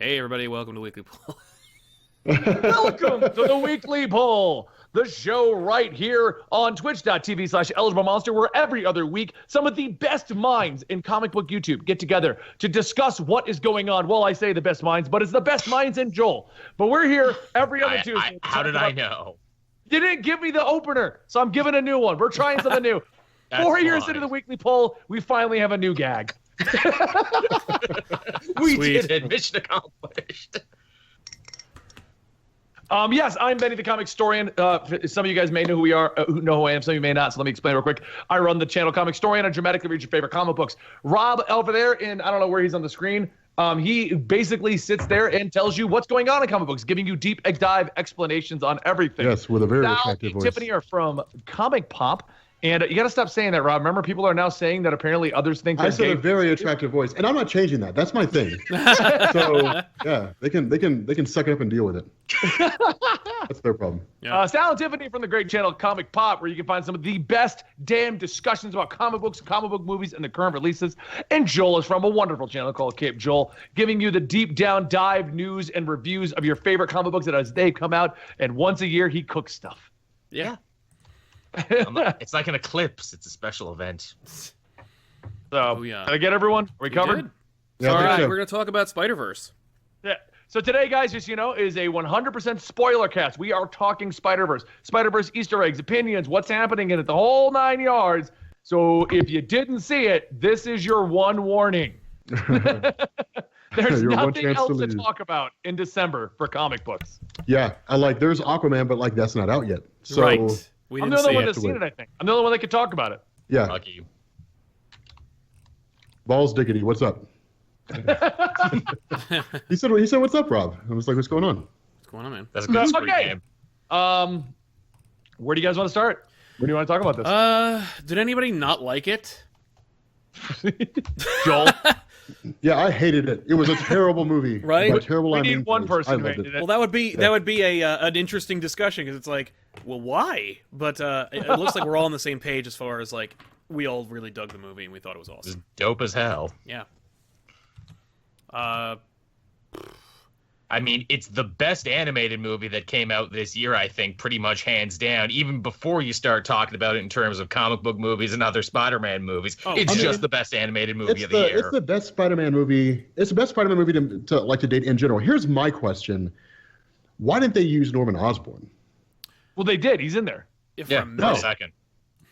Hey, everybody, welcome to Weekly Poll. Welcome to the Weekly Poll, the show right here on twitch.tv/EligibleMonster, where every other week some of the best minds in comic book YouTube get together to discuss what is going on. Well, I say the best minds, but it's the best minds in Joel. But we're here every other Tuesday. How did I know? You didn't give me the opener, so I'm giving a new one. We're trying something new. 4 years into the Weekly Poll, we finally have a new gag. We did it. Mission accomplished. Yes, I'm Benny the Comic Historian. Some of you guys may know who we are, who know who I am. Some of you may not, so let me explain real quick. I run the channel Comic Historian. I dramatically read your favorite comic books. Rob over there, I don't know where he's on the screen, he basically sits there and tells you what's going on in comic books, giving you deep dive explanations on everything. Yes, with a very Sal attractive and voice. Tiffany are from Comic Pop. And you got to stop saying that, Rob. Remember, people are now saying that apparently others think I said a very attractive voice, and I'm not changing that. That's my thing. So yeah, they can suck it up and deal with it. That's their problem. Yeah. Sal and Tiffany from the great channel Comic Pop, where you can find some of the best damn discussions about comic books, comic book movies, and the current releases. And Joel is from a wonderful channel called Cape Joel, giving you the deep down dive news and reviews of your favorite comic books as they come out. And once a year, he cooks stuff. Yeah. It's like an eclipse. It's a special event. So, yeah. Did I get everyone? Are we covered? Did. Yeah, All I think right, so. we're going to talk about Spider-Verse. Yeah. So today, guys, just so you know, is a 100% spoiler cast. We are talking Spider-Verse. Spider-Verse Easter eggs, opinions, what's happening in it, the whole 9 yards. So if you didn't see it, this is your one warning. There's Your one nothing chance else to to leave. talk about in December for comic books. Yeah, I like. There's Aquaman, but like that's not out yet. So Right. We I'm didn't the only see one it. that's seen it, I think. I'm the only one that could talk about it. yeah, Lucky. balls diggity. What's up? He said, "What's up, Rob?" I was like, "What's going on?" What's going on, man? That's a good Squid Okay. Game. Where do you guys want to start? When do you want to talk about this? Did anybody not like it? Joel? Yeah, I hated it. It was a terrible movie. Right? By terrible, We I need mean one praise. I person who loved hated it. it. Well, that would be an interesting discussion because it's like, well, why? But it looks like we're all on the same page as far as like we all really dug the movie and we thought it was It's awesome. dope as hell. Yeah. I mean, it's the best animated movie that came out this year, I think, pretty much hands down. Even before you start talking about it in terms of comic book movies and other Spider-Man movies, it's just the best animated movie of the year. It's the best Spider-Man movie. It's the best Spider-Man movie to date in general. Here's my question: why didn't they use Norman Osborn? Well, they did. He's in there. If Yeah, I'm for a not- second.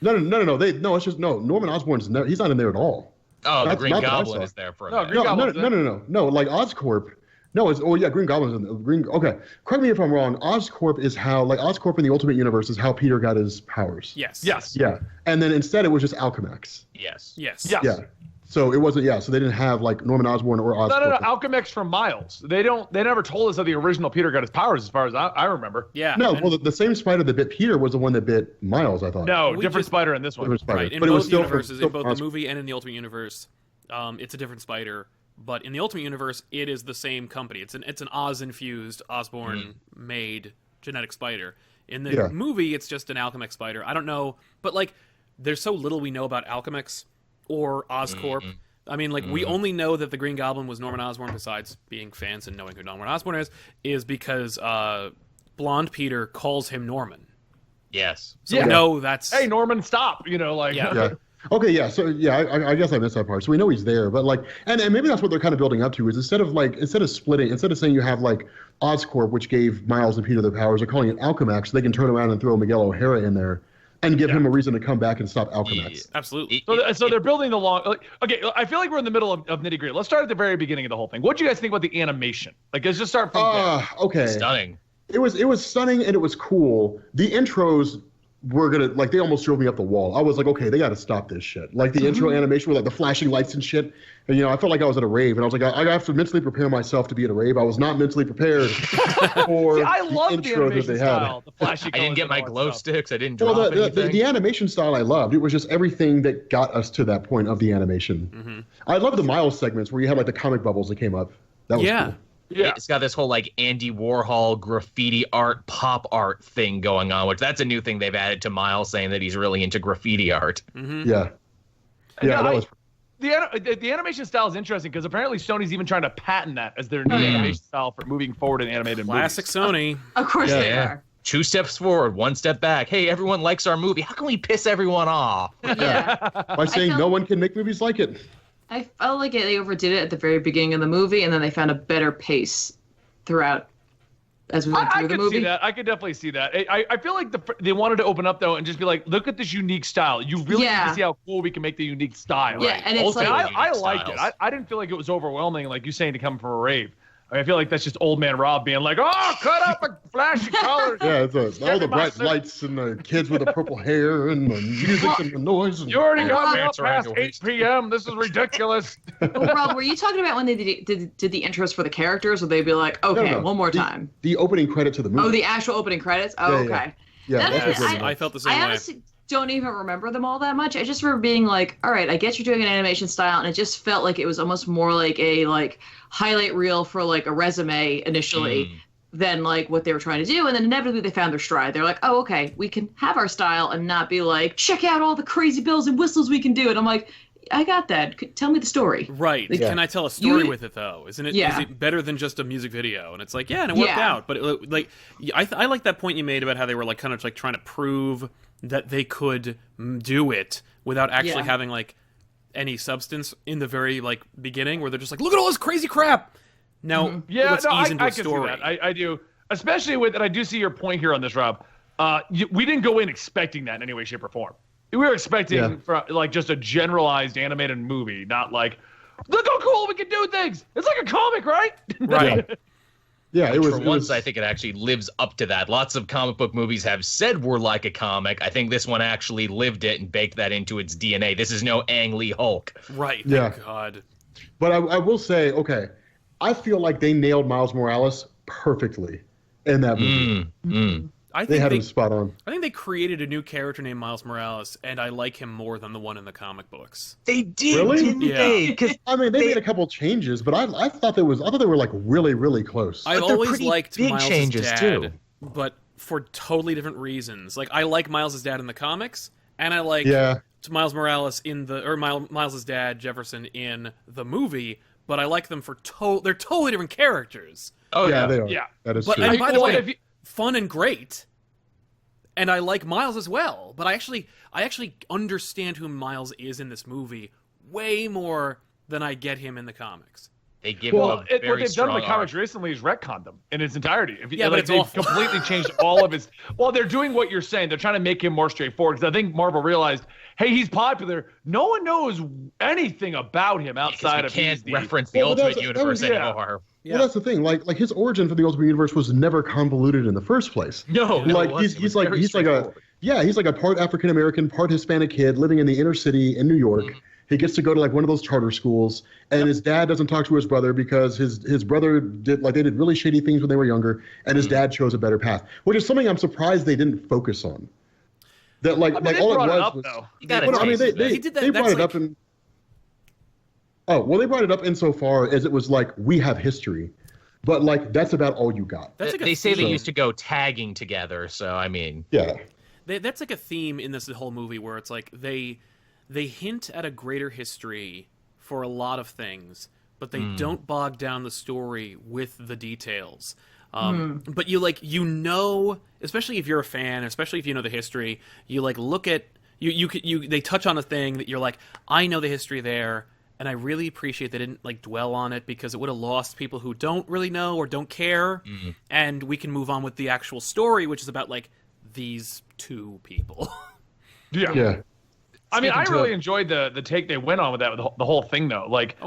No. It's just no. Norman Osborn's he's not in there at all. Oh, the That's Green not what I Goblin saw. is there for a No, minute. Green No, Goblin's no. Like Oscorp. No, it's Green Goblin's in Green. Okay, correct me if I'm wrong. Oscorp is how Oscorp in the Ultimate Universe is how Peter got his powers. Yes. Yes. Yeah, and then instead it was just Alchemax. Yes. Yes. Yes. Yeah. So it wasn't. Yeah. So they didn't have like Norman Osborn or Oscorp. No. Alchemax from Miles. They never told us how the original Peter got his powers, as far as I remember. Yeah. No, and- well, the same spider that bit Peter was the one that bit Miles, I thought. No, We different just- spider in this one. Different spider. Right, in but it was both still universes, still in both the Oscorp. movie and in the Ultimate Universe, it's a different spider. But in the Ultimate Universe, it is the same company. It's an Oz-infused, Osborn-made genetic spider. In the movie, it's just an Alchemax spider. I don't know, but like, there's so little we know about Alchemax or Oscorp. I mean, like, we only know that the Green Goblin was Norman Osborn, besides being fans and knowing who Norman Osborn is because Blonde Peter calls him Norman. Yes. So we know that's... Hey, Norman, stop. Yeah. Yeah. Okay, yeah. So yeah, I guess I missed that part. So we know he's there, but like, and maybe that's what they're kind of building up to is instead of saying you have like Oscorp, which gave Miles and Peter their powers, they're calling it Alchemax, so they can turn around and throw Miguel O'Hara in there and give him a reason to come back and stop Alchemax. Absolutely. So they're building the long. Okay, I feel like we're in the middle of nitty gritty. Let's start at the very beginning of the whole thing. What do you guys think about the animation? Like, let's just start from there. Okay. Stunning. It was stunning and it was cool. The intros were gonna they almost drove me up the wall. I was like, okay, they got to stop this shit. Like the intro animation with like the flashing lights and shit. And I felt like I was at a rave, and I was like, I have to mentally prepare myself to be at a rave. I was not mentally prepared for See, I love the intro that animation they had. style, the flashy I didn't colors get and my all that glow stuff. sticks. I didn't drop Well, anything. the animation style I loved. It was just everything that got us to that point of the animation. I love the Miles segments where you had like the comic bubbles that came up. That was cool. Yeah. It's got this whole like Andy Warhol graffiti art, pop art thing going on, which that's a new thing they've added to Miles, saying that he's really into graffiti art. Yeah. Yeah, No, that was. the animation style is interesting because apparently Sony's even trying to patent that as their new animation style for moving forward in animated Classic movies. Sony. Of course they are. 2 steps forward, 1 step back. Hey, everyone likes our movie. How can we piss everyone off? Yeah. By saying no one can make movies like it. I felt like they overdid it at the very beginning of the movie, and then they found a better pace throughout as we went through the movie. See that. I could definitely see that. I feel like they wanted to open up though and just be like, look at this unique style. You really need to see how cool we can make the unique style. Yeah, and it's I liked it. I didn't feel like it was overwhelming, like you saying to come from a rave. I feel like that's just old man Rob being like, oh, cut up a flash of colors. Yeah, it's all the bright lights and the kids with the purple hair and the music and the noise. You already got me up past 8 p.m. This is ridiculous. Well, Rob, were you talking about when they did the intros for the characters, or they'd be like, okay, one more time? The opening credit to the movie. Oh, the actual opening credits? Oh, okay. Yeah, I felt the same way. I honestly don't even remember them all that much. I just remember being like, all right, I guess you're doing an animation style, and it just felt like it was almost more like a highlight reel for like a resume initially than like what they were trying to do. And then inevitably they found their stride. They're like, oh, okay, we can have our style and not be like, check out all the crazy bells and whistles we can do. And I'm like, I got that. Tell me the story. Right. Like, can I tell a story with it though? Isn't it? Is it better than just a music video? And it's like, and it worked out. But I like that point you made about how they were like kind of like trying to prove that they could do it without actually having like any substance in the very like beginning, where they're just like, look at all this crazy crap. Now, let's ease into a story. I can see that. I do, especially with, and I do see your point here on this, Rob. We didn't go in expecting that in any way, shape, or form. We were expecting for like just a generalized animated movie, not like, look how cool we can do things. It's like a comic, right? Right. Yeah, it was. I think it actually lives up to that. Lots of comic book movies have said we're like a comic. I think this one actually lived it and baked that into its DNA. This is no Ang Lee Hulk. Right. Thank God. But I will say, okay, I feel like they nailed Miles Morales perfectly in that movie. I think they had him spot on. I think they created a new character named Miles Morales, and I like him more than the one in the comic books. They did, really? Didn't they? I mean, they made a couple changes, but I thought they were like really, really close. I've always liked Miles' dad, too. But for totally different reasons. Like, I like Miles' dad in the comics, and I like Miles Morales Miles' dad, Jefferson, in the movie, but I like them for they're totally different characters. Oh, yeah, they are. Yeah. That is true. And by the way, fun and great, and I like Miles as well, but I actually understand who Miles is in this movie way more than I get him in the comics. They give what they've done in the comics recently is retconned them in its entirety. But they've completely changed all of his. Well, they're doing what you're saying. They're trying to make him more straightforward, because I think Marvel realized, hey, he's popular. No one knows anything about him outside of. Can't reference the Ultimate Universe anymore. Yeah. Well, that's the thing. Like his origin for the Ultimate Universe was never convoluted in the first place. No, like he's like a part African American, part Hispanic kid living in the inner city in New York. He gets to go to like one of those charter schools, and his dad doesn't talk to his brother because his brother did really shady things when they were younger, and his dad chose a better path, which is something I'm surprised they didn't focus on. That all it was. They brought it up and. Oh, well, they brought it up insofar as it was like, we have history, but like that's about all you got. They say they used to go tagging together, so I mean, that's like a theme in this whole movie where it's like they hint at a greater history for a lot of things, but they don't bog down the story with the details. But especially if you're a fan, especially if you know the history, you like look at they touch on a thing that you're like, I know the history there. And I really appreciate they didn't like dwell on it, because it would have lost people who don't really know or don't care. And we can move on with the actual story, which is about like these two people. Yeah. I mean, I really enjoyed the take they went on with that, with the whole thing though. Like,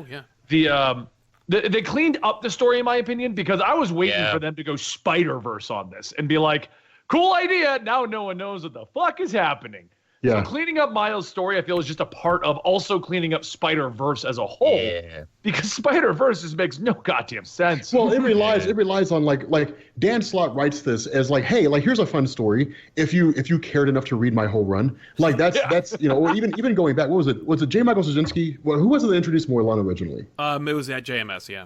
they cleaned up the story in my opinion, because I was waiting for them to go Spider-Verse on this and be like, cool idea. Now no one knows what the fuck is happening. Yeah. So cleaning up Miles' story, I feel, is just a part of also cleaning up Spider-Verse as a whole. Yeah. Because Spider-Verse just makes no goddamn sense. Well, it relies on like Dan Slott writes this as like, hey, like here's a fun story. If you cared enough to read my whole run, like that's or even going back, what was it? Was it J. Michael Straczynski? Well, who was it that introduced Morlun originally? It was at JMS, yeah.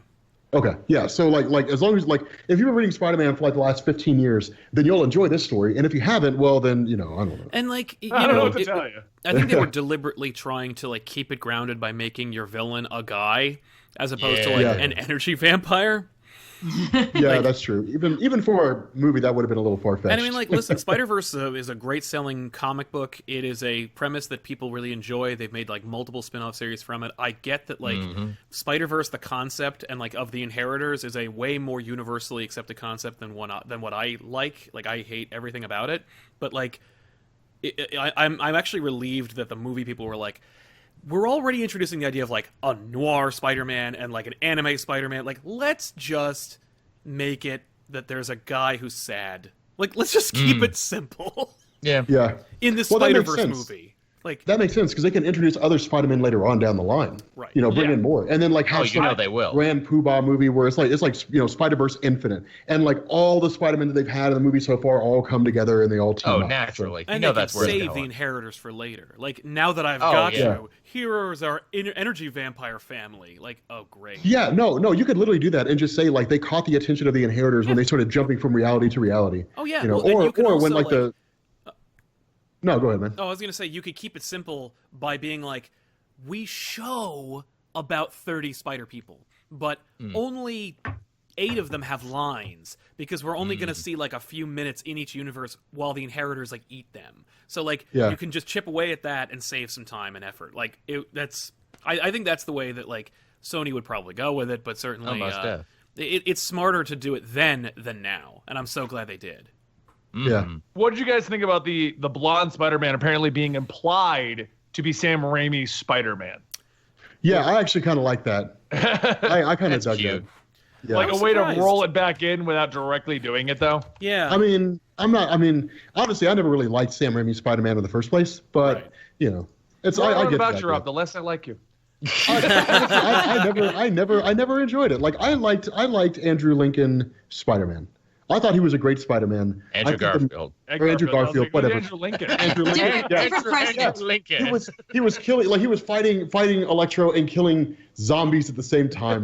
Okay, yeah. So like as long as like if you've been reading Spider-Man for like the last 15 years, then you'll enjoy this story. And if you haven't, well then I don't know. And like I don't know what to tell you. I think they were deliberately trying to like keep it grounded by making your villain a guy as opposed to like an energy vampire. Yeah, that's true. Even for a movie, that would have been a little far-fetched. And I mean, like, listen, Spider-Verse is a great-selling comic book. It is a premise that people really enjoy. They've made, like, multiple spin-off series from it. I get that, like, Spider-Verse, the concept, and, like, of the Inheritors is a way more universally accepted concept than what I like. Like, I hate everything about it. But, like, I'm actually relieved that the movie people were like, we're already introducing the idea of, like, a noir Spider-Man and, like, an anime Spider-Man. Like, let's just make it that there's a guy who's sad. Like, let's just keep it simple. Yeah. In this Spider-Verse movie. Like, that makes sense, because they can introduce other Spider-Man later on down the line. Right. Bring in more. And then, like, have they will. Grand Poobah movie where it's like Spider-Verse Infinite. And, like, all the Spider-Man that they've had in the movie so far all come together and they all team up. Oh, naturally. And they that's where save the Inheritors for later. Like, now that I've got you, here is our energy vampire family. Like, oh, great. Yeah, no, you could literally do that and just say, like, they caught the attention of the Inheritors when they started jumping from reality to reality. Oh, yeah. Or when, like, the... No, go ahead, man. Oh, I was going to say, you could keep it simple by being like, we show about 30 spider people, but only 8 of them have lines, because we're only going to see, like, a few minutes in each universe while the Inheritors, like, eat them. So, like, you can just chip away at that and save some time and effort. Like, I think that's the way that, like, Sony would probably go with it, but certainly it's smarter to do it then than now, and I'm so glad they did. Yeah. What did you guys think about the blonde Spider-Man apparently being implied to be Sam Raimi's Spider-Man? Yeah, I actually kind of like that. I kind of dug that. Yeah. Like a way to roll it back in without directly doing it, though? Yeah. I mean, honestly, I never really liked Sam Raimi's Spider-Man in the first place, but, it's... I get about that, you, Rob, the less I like you. I never enjoyed it. Like, I liked Andrew Lincoln Spider-Man. I thought he was a great Spider-Man. Andrew Garfield. Andrew Garfield, whatever. Andrew Lincoln. Andrew Lincoln. Andrew Lincoln. He was killing, like, he was fighting Electro and killing zombies at the same time.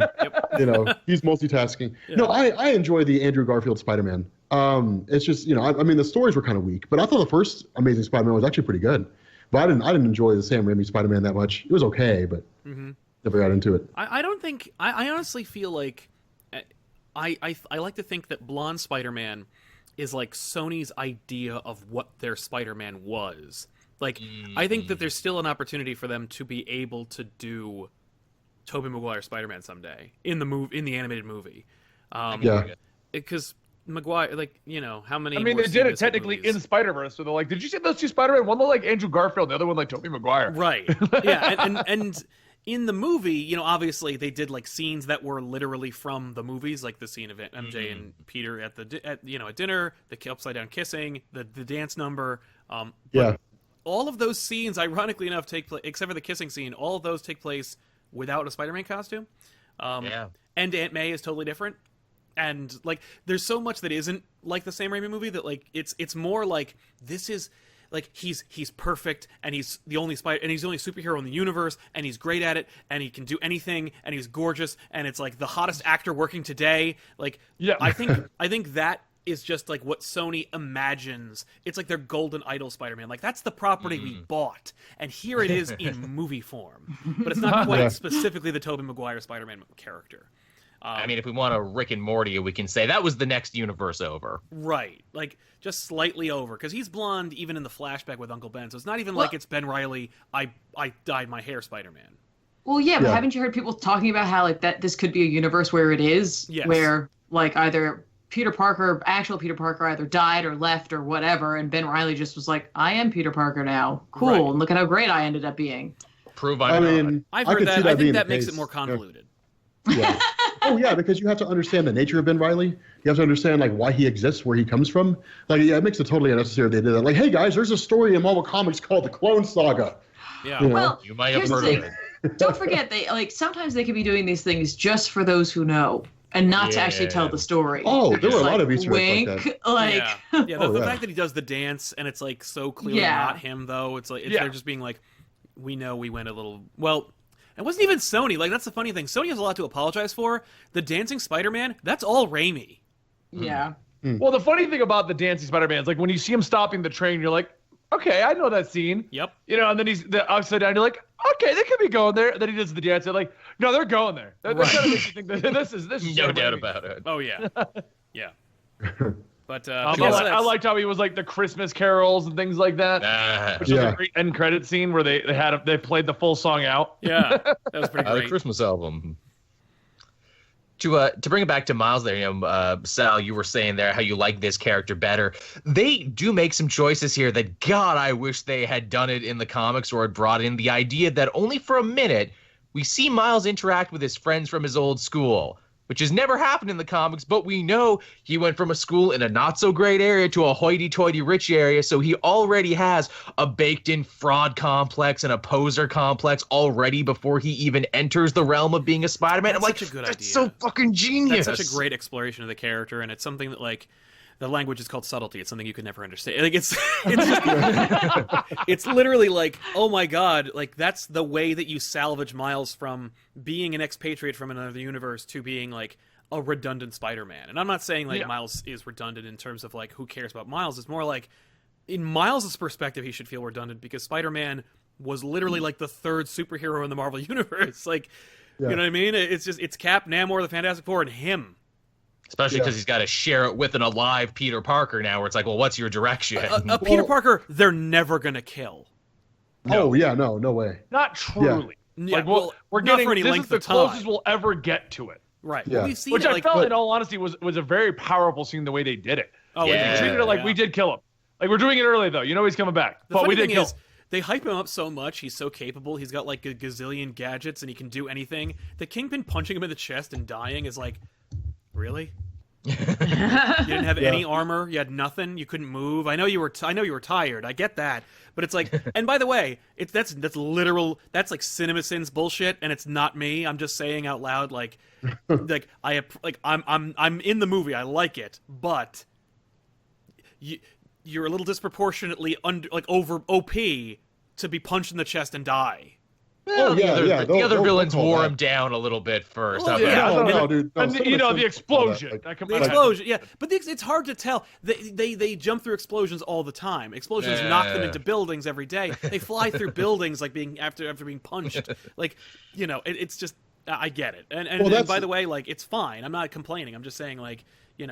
He's multitasking. Yeah. No, I enjoy the Andrew Garfield Spider-Man. It's just, I mean, the stories were kind of weak, but I thought the first Amazing Spider-Man was actually pretty good. But I didn't enjoy the Sam Raimi Spider-Man that much. It was okay, but never got into it. I don't think... I honestly feel like... I like to think that blonde Spider-Man is like Sony's idea of what their Spider-Man was. Like, I think that there's still an opportunity for them to be able to do Tobey Maguire Spider-Man someday in the animated movie. Because Maguire, like, how many? I mean, they did it technically in Spider-Verse, so they're like, did you see those two Spider-Man? One looked like Andrew Garfield, the other one like Tobey Maguire. Right. Yeah, and in the movie, obviously they did like scenes that were literally from the movies, like the scene of MJ and Peter at dinner, the upside down kissing, the dance number. All of those scenes, ironically enough, take place, except for the kissing scene. All of those take place without a Spider-Man costume. And Aunt May is totally different. And like, there's so much that isn't like the Sam Raimi movie that like it's more like this is. Like he's perfect, and he's the only superhero in the universe, and he's great at it, and he can do anything, and he's gorgeous, and it's like the hottest actor working today. Like, I think that is just like what Sony imagines. It's like their golden idol Spider-Man. Like, that's the property we bought, and here it is in movie form, but it's not quite specifically the Tobey Maguire Spider-Man character. I mean, if we want to Rick and Morty, we can say that was the next universe over. Right. Like, just slightly over. Because he's blonde even in the flashback with Uncle Ben. So it's not even like it's Ben Reilly, I dyed my hair Spider-Man. Well, but haven't you heard people talking about how, like, that this could be a universe where it is? Yes. Where, like, either actual Peter Parker either died or left or whatever, and Ben Reilly just was like, I am Peter Parker now. Cool. Right. And look at how great I ended up being. Prove I'm not. I've heard that. I think that makes it more convoluted. Yeah. Oh yeah, because you have to understand the nature of Ben Reilly. You have to understand like why he exists, where he comes from. Like, it makes it totally unnecessary they did that. Like, hey guys, there's a story in Marvel Comics called the Clone Saga. Yeah. Well, you might have heard of it. Don't forget, sometimes they could be doing these things just for those who know, and not to actually tell the story. Oh, there were a lot of Easter eggs like that. Like, the fact that he does the dance and it's like so clearly not him though. It's like they're just being like, we know we went a little well. It wasn't even Sony. Like, that's the funny thing. Sony has a lot to apologize for. The dancing Spider-Man, that's all Raimi. Yeah. Well, the funny thing about the dancing Spider-Man is, like, when you see him stopping the train, you're like, okay, I know that scene. Yep. You know, and then he's the upside down. You're like, okay, they could be going there. And then he does the dance. They're like, no, they're going there. They're trying to make you think that this is No doubt about it. Oh, yeah. Yeah. But I liked how he was like the Christmas carols and things like that, which was a great end credit scene where they played the full song out. Yeah, that was pretty great. The Christmas album. To bring it back to Miles there, Sal, you were saying there how you like this character better. They do make some choices here that, God, I wish they had done it in the comics or had brought in the idea that only for a minute we see Miles interact with his friends from his old school, which has never happened in the comics, but we know he went from a school in a not-so-great area to a hoity-toity rich area, so he already has a baked-in fraud complex and a poser complex already before he even enters the realm of being a Spider-Man. That's such a good idea. That's so fucking genius. That's such a great exploration of the character, and it's something that, like, the language is called subtlety. It's something you could never understand. Like, it's it's literally like, oh my god, like, that's the way that you salvage Miles from being an expatriate from another universe to being, like, a redundant Spider-Man. And I'm not saying, like, Miles is redundant in terms of, like, who cares about Miles. It's more like, in Miles' perspective, he should feel redundant because Spider-Man was literally, like, the third superhero in the Marvel Universe. Like, you know what I mean? It's Cap, Namor, the Fantastic Four, and him. Especially because he's got to share it with an alive Peter Parker now, where it's like, well, what's your direction? Peter Parker, they're never going to kill. No. Oh, yeah, no way. Not truly. Yeah. Like, well, we're not getting, for any this length is the of time. closest we'll ever get to it. Right. Yeah. Well, we've seen Which it, I felt, in all honesty, was a very powerful scene the way they did it. Oh, They treated it like we did kill him. Like, we're doing it early, though. You know he's coming back. But we did kill him. They hype him up so much. He's so capable. He's got, like, a gazillion gadgets, and he can do anything. The Kingpin punching him in the chest and dying is like, really? You didn't have any armor. You had nothing. You couldn't move. I know you were tired. I get that. But it's like, and by the way, that's literal. That's like CinemaSins bullshit, and it's not me. I'm just saying out loud, like I'm in the movie. I like it, but you're a little disproportionately over OP to be punched in the chest and die. Well, the other villains wore him down a little bit first. Well, dude. The explosion. The explosion, yeah. But it's hard to tell. They jump through explosions all the time. Explosions knock them into buildings every day. They fly through buildings like after being punched. Like, it's just, I get it. And by the way, like, it's fine. I'm not complaining. I'm just saying, like, it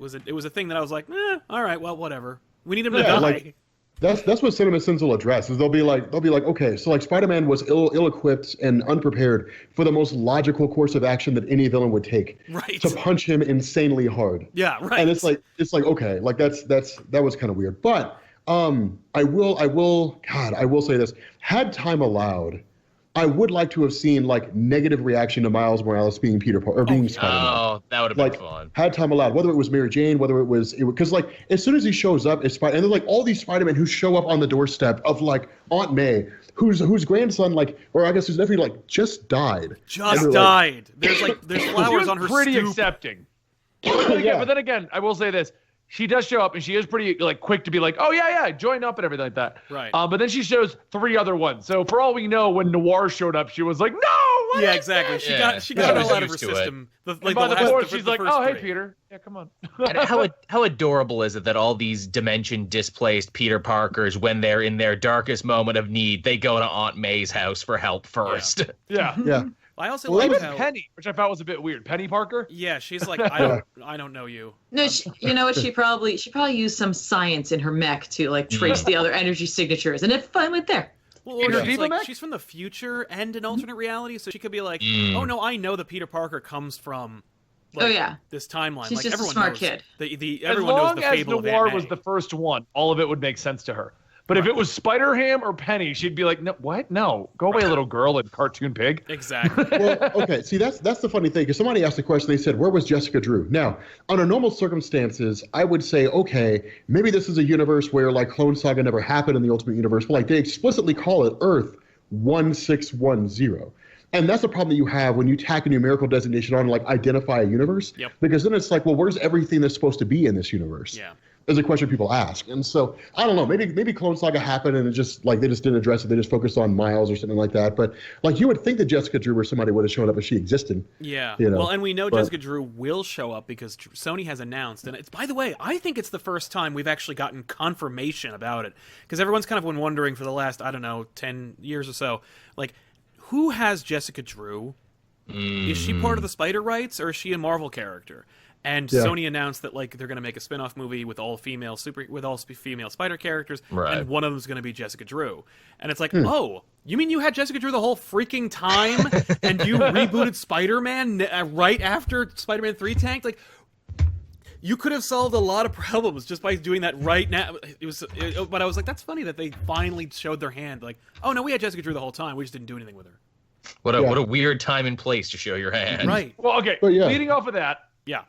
was a thing that I was like, all right, well, whatever. We need him to die. Like, that's what CinemaSins will address. Is they'll be like, okay, so like Spider-Man was ill-equipped and unprepared for the most logical course of action that any villain would take. Right. To punch him insanely hard. Yeah, right. And it's like okay, like that was kind of weird. But I will say this. Had time allowed, I would like to have seen like negative reaction to Miles Morales being Peter Parker or being Spider-Man. Oh, that would have been fun. Had time allowed, whether it was Mary Jane, whether it was because like as soon as he shows up, it's Spider, and there's like all these Spider-Men who show up on the doorstep of like Aunt May, whose grandson or I guess whose nephew just died. Died. There's flowers on her pretty stoop. Accepting. But then again, I will say this. She does show up, and she is pretty like quick to be like, "Oh yeah, join up" and everything like that. Right. But then she shows 3 other ones. So for all we know, when Noir showed up, she was like, "No!" Yeah, exactly. She got it all out of her system. By the fourth, she's like, "Oh, hey, Peter. Yeah, come on." And how adorable is it that all these dimension displaced Peter Parkers, when they're in their darkest moment of need, they go to Aunt May's house for help first. Yeah. I also like how Penny, which I thought was a bit weird. Penny Parker. Yeah, she's like, I don't know you. No, you know what? She probably used some science in her mech to like trace the other energy signatures, and it finally went there. Well, she's from the future and an alternate reality, so she could be like, oh no, I know that Peter Parker comes from. Like, this timeline. She's like, just everyone a smart knows kid. Everyone knows the fable of Aunt May. As long as Noir was the first one, all of it would make sense to her. But if it was Spider-Ham or Penny, she'd be like, "No, what? No, go away, little girl and cartoon pig." Exactly. Well, okay. See, that's the funny thing. Because somebody asked the question, they said, "Where was Jessica Drew?" Now, under normal circumstances, I would say, okay, maybe this is a universe where like Clone Saga never happened in the Ultimate Universe, but like they explicitly call it Earth 1610. And that's the problem that you have when you tack a numerical designation on like identify a universe. Yep. Because then it's like, well, where's everything that's supposed to be in this universe? Yeah. is a question people ask. And so I don't know, maybe Clone Saga happened and it just like they just didn't address it. They just focused on Miles or something like that. But like you would think that Jessica Drew or somebody would have shown up if she existed. Yeah. You know? Well, and we know Jessica Drew will show up because Sony has announced, and it's, by the way, I think it's the first time we've actually gotten confirmation about it, because everyone's kind of been wondering for the last, I don't know, 10 years or so, like, who has Jessica Drew? Is she part of the Spider rights, or is she a Marvel character? And Sony announced that like they're going to make a spin-off movie with all female Spider characters, and one of them is going to be Jessica Drew. And it's like, oh, you mean you had Jessica Drew the whole freaking time, and you rebooted Spider-Man right after Spider-Man 3 tanked? Like, you could have solved a lot of problems just by doing that right now. But I was like, that's funny that they finally showed their hand. Like, oh no, we had Jessica Drew the whole time. We just didn't do anything with her. What a weird time and place to show your hand. Right. Well, okay. Leading off of that. Yeah.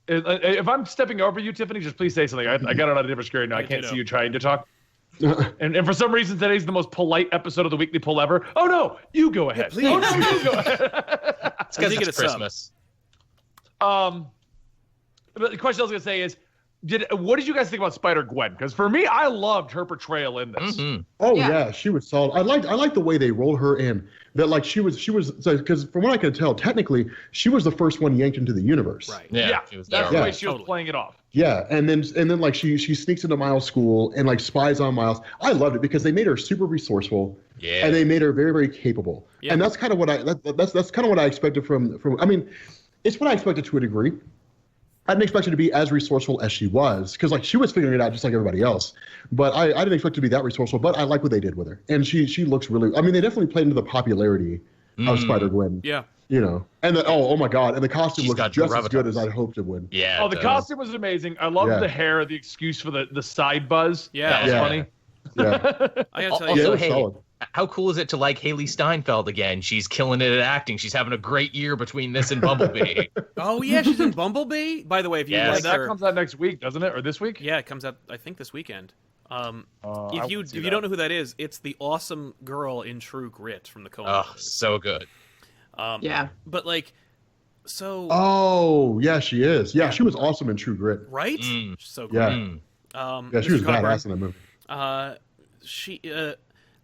If I'm stepping over you, Tiffany, just please say something. I got it on a different screen now. I can't see you trying to talk. and for some reason, today's the most polite episode of the Weekly Pull ever. Oh, no. You go ahead. Please. Oh, no, you go ahead. It's because it's Christmas. But the question I was going to say is, what did you guys think about Spider-Gwen? Because for me, I loved her portrayal in this. Oh yeah, she was solid. I liked the way they rolled her in. That like she was because from what I could tell, technically she was the first one yanked into the universe. Right. Yeah. That's the way she was playing it off. Yeah, and then like she sneaks into Miles' school and like spies on Miles. I loved it because they made her super resourceful. Yeah. And they made her very, very capable. Yeah. And that's kind of what that's kind of what I expected from. I mean, it's what I expected to a degree. I didn't expect her to be as resourceful as she was, because like she was figuring it out just like everybody else. But I didn't expect her to be that resourceful. But I like what they did with her, and she looks really. I mean, they definitely played into the popularity of Spider-Gwen. Yeah. You know, and oh my God, and the costume looks just as good as I'd hoped it would. Yeah. Oh, the costume was amazing. I loved the hair, the excuse for the side buzz. Yeah. That was funny. Yeah. I gotta tell Also, you, hey, solid. how cool is it to like Haley Steinfeld again? She's killing it at acting. She's having a great year between this and Bumblebee. oh yeah, she's in Bumblebee. By the way, if you like that her, comes out next week, doesn't it, or this week? yeah, it comes out I think this weekend. If you don't know who that is, it's the awesome girl in True Grit from the Coen Oh, brothers. so good. But like, so Oh yeah, she is. Yeah, she was awesome in True Grit. right, so great. Yeah. Yeah, she was badass in that movie.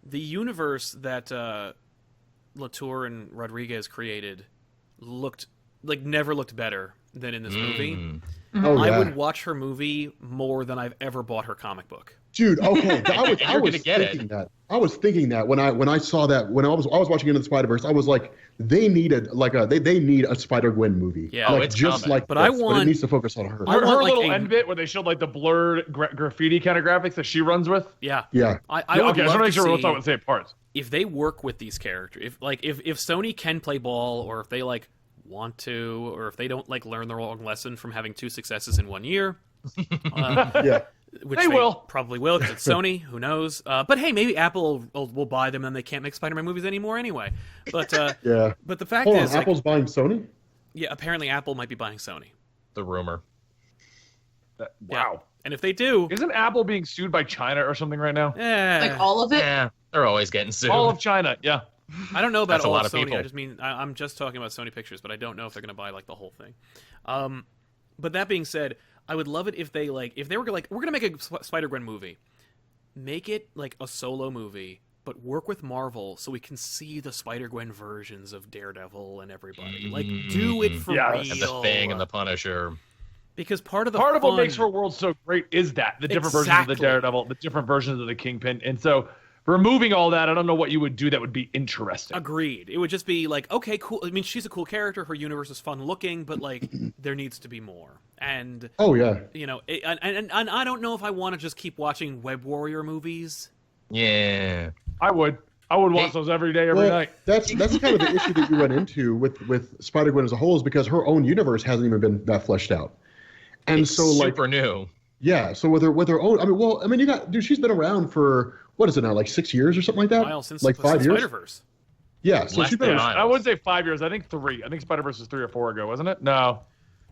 The universe that Latour and Rodriguez created never looked better than in this movie. Oh, yeah. I would watch her movie more than I've ever bought her comic book. Dude, okay, I was thinking that. I was thinking that when I saw that when I was watching Into the Spider-Verse, I was like, they need a Spider-Gwen movie. Yeah, like, it's just coming. like But this, I want- but it needs to focus on her. Her want, like, little a- end bit where they showed like the blurred graffiti kind of graphics that she runs with. Yeah, Yeah. I would Okay, I just love want to make to sure we're see talking about the same parts. if they work with these characters. If Sony can play ball, or if they like want to, or if they don't like learn the wrong lesson from having 2 successes in 1 year. Yeah. Which They will. Probably will, because it's Sony. Who knows? But hey, maybe Apple will buy them, and they can't make Spider-Man movies anymore anyway. But Yeah. but the fact Hold on, is, like, Apple's buying Sony? yeah, apparently Apple might be buying Sony. The rumor. Wow. Yeah. And if they do, Isn't Apple being sued by China or something right now? Like all of it. Yeah, they're always getting sued. All of China, yeah. I don't know about That's a all lot of of Sony. people. I just mean I'm just talking about Sony Pictures, but I don't know if they're going to buy like the whole thing. But that being said, I would love it if they were like, we're going to make a Spider-Gwen movie, make it like a solo movie, but work with Marvel so we can see the Spider-Gwen versions of Daredevil and everybody. Like, do it for real. And the Thing and the Punisher. Because part of what makes her world so great is that the different versions of the Exactly. Daredevil, the different versions of the Kingpin, and so removing all that, I don't know what you would do that would be interesting. Agreed. It would just be like, okay, cool. I mean, she's a cool character. Her universe is fun looking, but like, there needs to be more. And Oh yeah. you know, and I don't know if I want to just keep watching Web Warrior movies. Yeah. I would watch those every day, every night. That's kind of the issue that you run into with Spider-Gwen as a whole, is because her own universe hasn't even been that fleshed out. And It's so like super new. yeah, so with her own you got she's been around for what is it now, like 6 years or something like that? While since like 5 years? Spider-Verse. Yeah, so Less she's been than around. Miles. I wouldn't say 5 years. I think 3. I think Spider-Verse was 3 or 4 ago, wasn't it? No.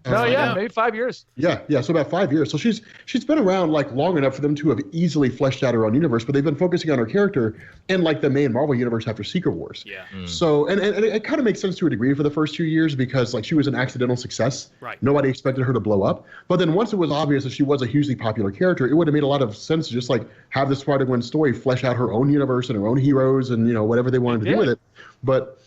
Maybe 5 years. Yeah. So about 5 years. So she's been around like long enough for them to have easily fleshed out her own universe, but they've been focusing on her character in like the main Marvel universe after Secret Wars. Yeah. So and it kind of makes sense to a degree for the first 2 years because like she was an accidental success. Right. Nobody expected her to blow up. But then once it was obvious that she was a hugely popular character, it would have made a lot of sense to just like have the Spider-Gwen story flesh out her own universe and her own heroes and whatever they wanted to do with it. But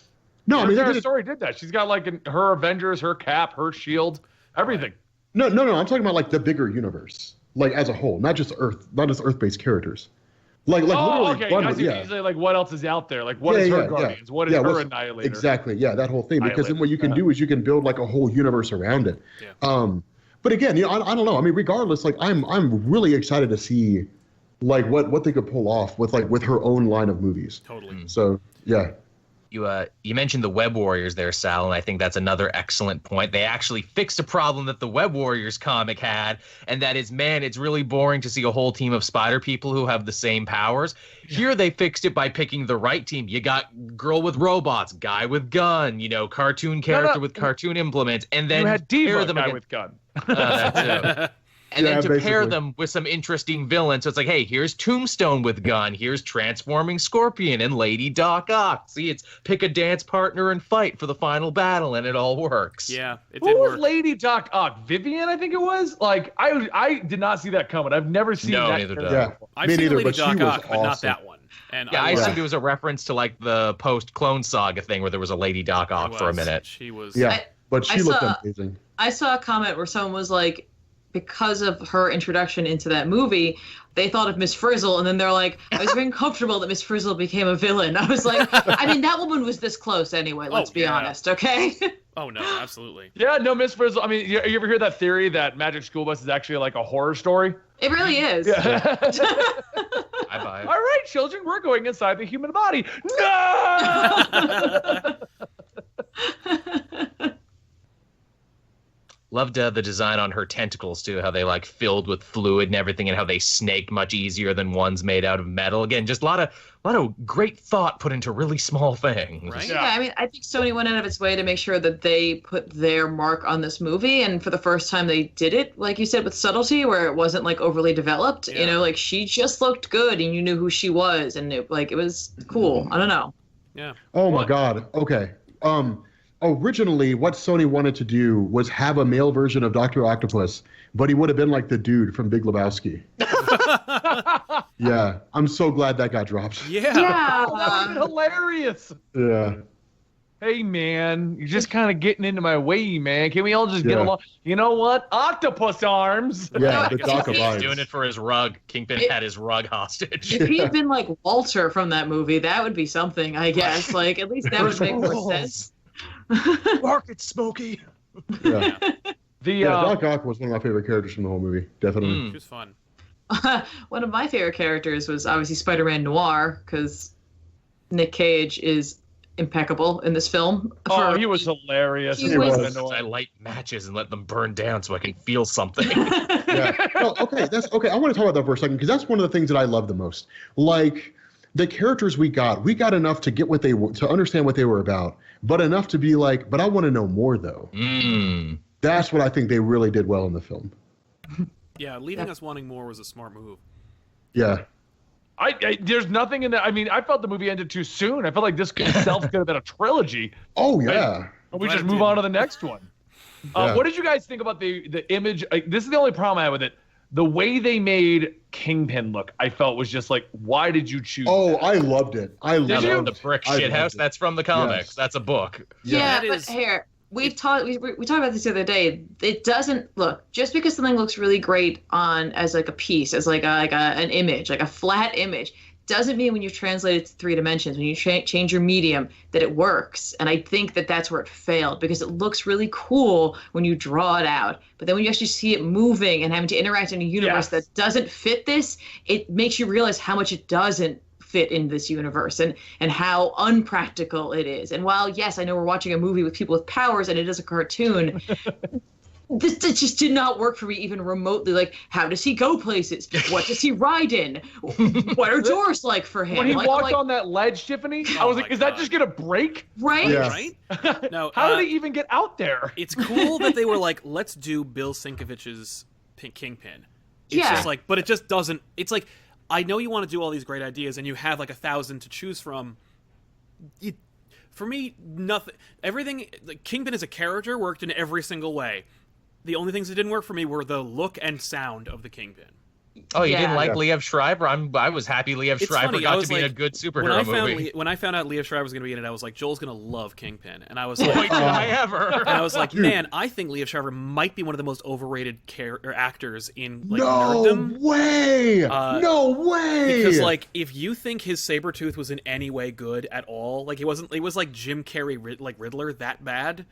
no, I mean, her story did that. She's got like her Avengers, her Cap, her Shield, everything. No. I'm talking about like the bigger universe, like as a whole, not just Earth-based characters. Like literally. Okay. I see what you say, like what else is out there? Like what is her Guardians? What is her Annihilator? Exactly. Yeah, that whole thing. Because then what you can do is you can build like a whole universe around it. Yeah. But again, I don't know. I mean, regardless, like I'm really excited to see like what they could pull off with her own line of movies. Totally. So yeah. You mentioned the Web Warriors there, Sal, and I think that's another excellent point. They actually fixed a problem that the Web Warriors comic had, and that is, man, it's really boring to see a whole team of spider people who have the same powers. Here they fixed it by picking the right team. You got girl with robots, guy with gun, cartoon character with cartoon implements, and then you had Diva, pair them guy again. with gun. That too. And then to pair them with some interesting villains. So it's like, hey, here's Tombstone with gun. Here's Transforming Scorpion and Lady Doc Ock. See, it's pick a dance partner and fight for the final battle, and it all works. Yeah, it Who did was work. Lady Doc Ock? Vivian, I think it was. Like, I did not see that coming. I've never seen that. Neither did I. Yeah. I've Me seen neither, Lady but she Doc was Ock, but not awesome. that one. And Yeah, I loved assumed it was a reference to like the post-Clone Saga thing where there was a Lady Doc Ock it for a was. minute. She was. Yeah. But she looked saw- amazing. I saw a comment where someone was like, because of her introduction into that movie, they thought of Miss Frizzle, and then they're like, I was very uncomfortable that Miss Frizzle became a villain. I was like, I mean, that woman was this close anyway, let's be honest, okay? Oh, no, absolutely. Yeah, no, Miss Frizzle. I mean, you ever hear that theory that Magic School Bus is actually like a horror story? It really is. Yeah. I buy it. All right, children, we're going inside the human body. No! Loved the design on her tentacles too, how they like filled with fluid and everything, and how they snaked much easier than ones made out of metal. Again, just a lot of great thought put into really small things. Right? Yeah, I mean, I think Sony went out of its way to make sure that they put their mark on this movie, and for the first time they did it, like you said, with subtlety, where it wasn't like overly developed. Yeah. Like she just looked good, and you knew who she was, and it was cool. I don't know. Yeah. Oh my God. Okay. Originally, what Sony wanted to do was have a male version of Dr. Octopus, but he would have been like the dude from Big Lebowski. Yeah, I'm so glad that got dropped. Yeah. That would have been hilarious. Yeah. Hey, man, you're just kind of getting into my way, man. Can we all just get along? You know what? Octopus arms. Yeah, the If Doc of he- Eyes. Doing it for his rug. Kingpin had his rug hostage. If he had been like Walter from that movie, that would be something, I guess. Like, at least that would make more sense. Mark it, Smokey. Yeah. The Doc Ock was one of my favorite characters from the whole movie. Definitely. She was fun. One of my favorite characters was obviously Spider-Man Noir, because Nick Cage is impeccable in this film. he was hilarious. He It was- was I light matches and let them burn down so I can feel something. Yeah. Well, okay. I want to talk about that for a second because that's one of the things that I love the most. Like the characters we got enough to get to understand what they were about, but enough to be like, but I want to know more though. That's what I think they really did well in the film. Yeah, leaving us wanting more was a smart move. Yeah. There's nothing in that. I mean, I felt the movie ended too soon. I felt like this itself could have been a trilogy. Oh yeah. And we Glad just it move didn't. on to the next one. Yeah. What did you guys think about the image? This is the only problem I had with it. The way they made Kingpin look, I felt was just like, why did you choose? Oh, that? I loved it. I Did loved you? it. The brick I shit loved house, it. that's from the comics. Yes. That's a book. Yeah, That but is- here we talked about this the other day. It doesn't look just because something looks really great on as like a piece, as like an image, like a flat image, doesn't mean when you translate it to 3 dimensions, when you change your medium, that it works. And I think that that's where it failed, because it looks really cool when you draw it out, but then when you actually see it moving and having to interact in a universe that doesn't fit this, it makes you realize how much it doesn't fit in this universe and how unpractical it is. And while yes, I know we're watching a movie with people with powers and it is a cartoon, this just did not work for me even remotely. Like, how does he go places? What does he ride in? What are doors like for him? When he like, walked on that ledge, Tiffany, I was like, is that just gonna break? Right? Yeah. Right? No. How did he even get out there? It's cool that they were like, let's do Bill Sinkovich's Kingpin. It's just like, but it just doesn't. It's like, I know you want to do all these great ideas, and you have like 1,000 to choose from. For me, nothing. Everything. Like, Kingpin as a character worked in every single way. The only things that didn't work for me were the look and sound of the Kingpin. Oh, you didn't like Liev Schreiber? I was happy Liev Schreiber got to be in a good superhero movie. When I found out Liev Schreiber was going to be in it, I was like, Joel's going to love Kingpin. And I was like, boy, did I ever. And I was like, man, I think Liev Schreiber might be one of the most overrated actors in like no nerddom. Way! No way! Because like, if you think his Sabretooth was in any way good at all, like he was like Jim Carrey like Riddler that bad.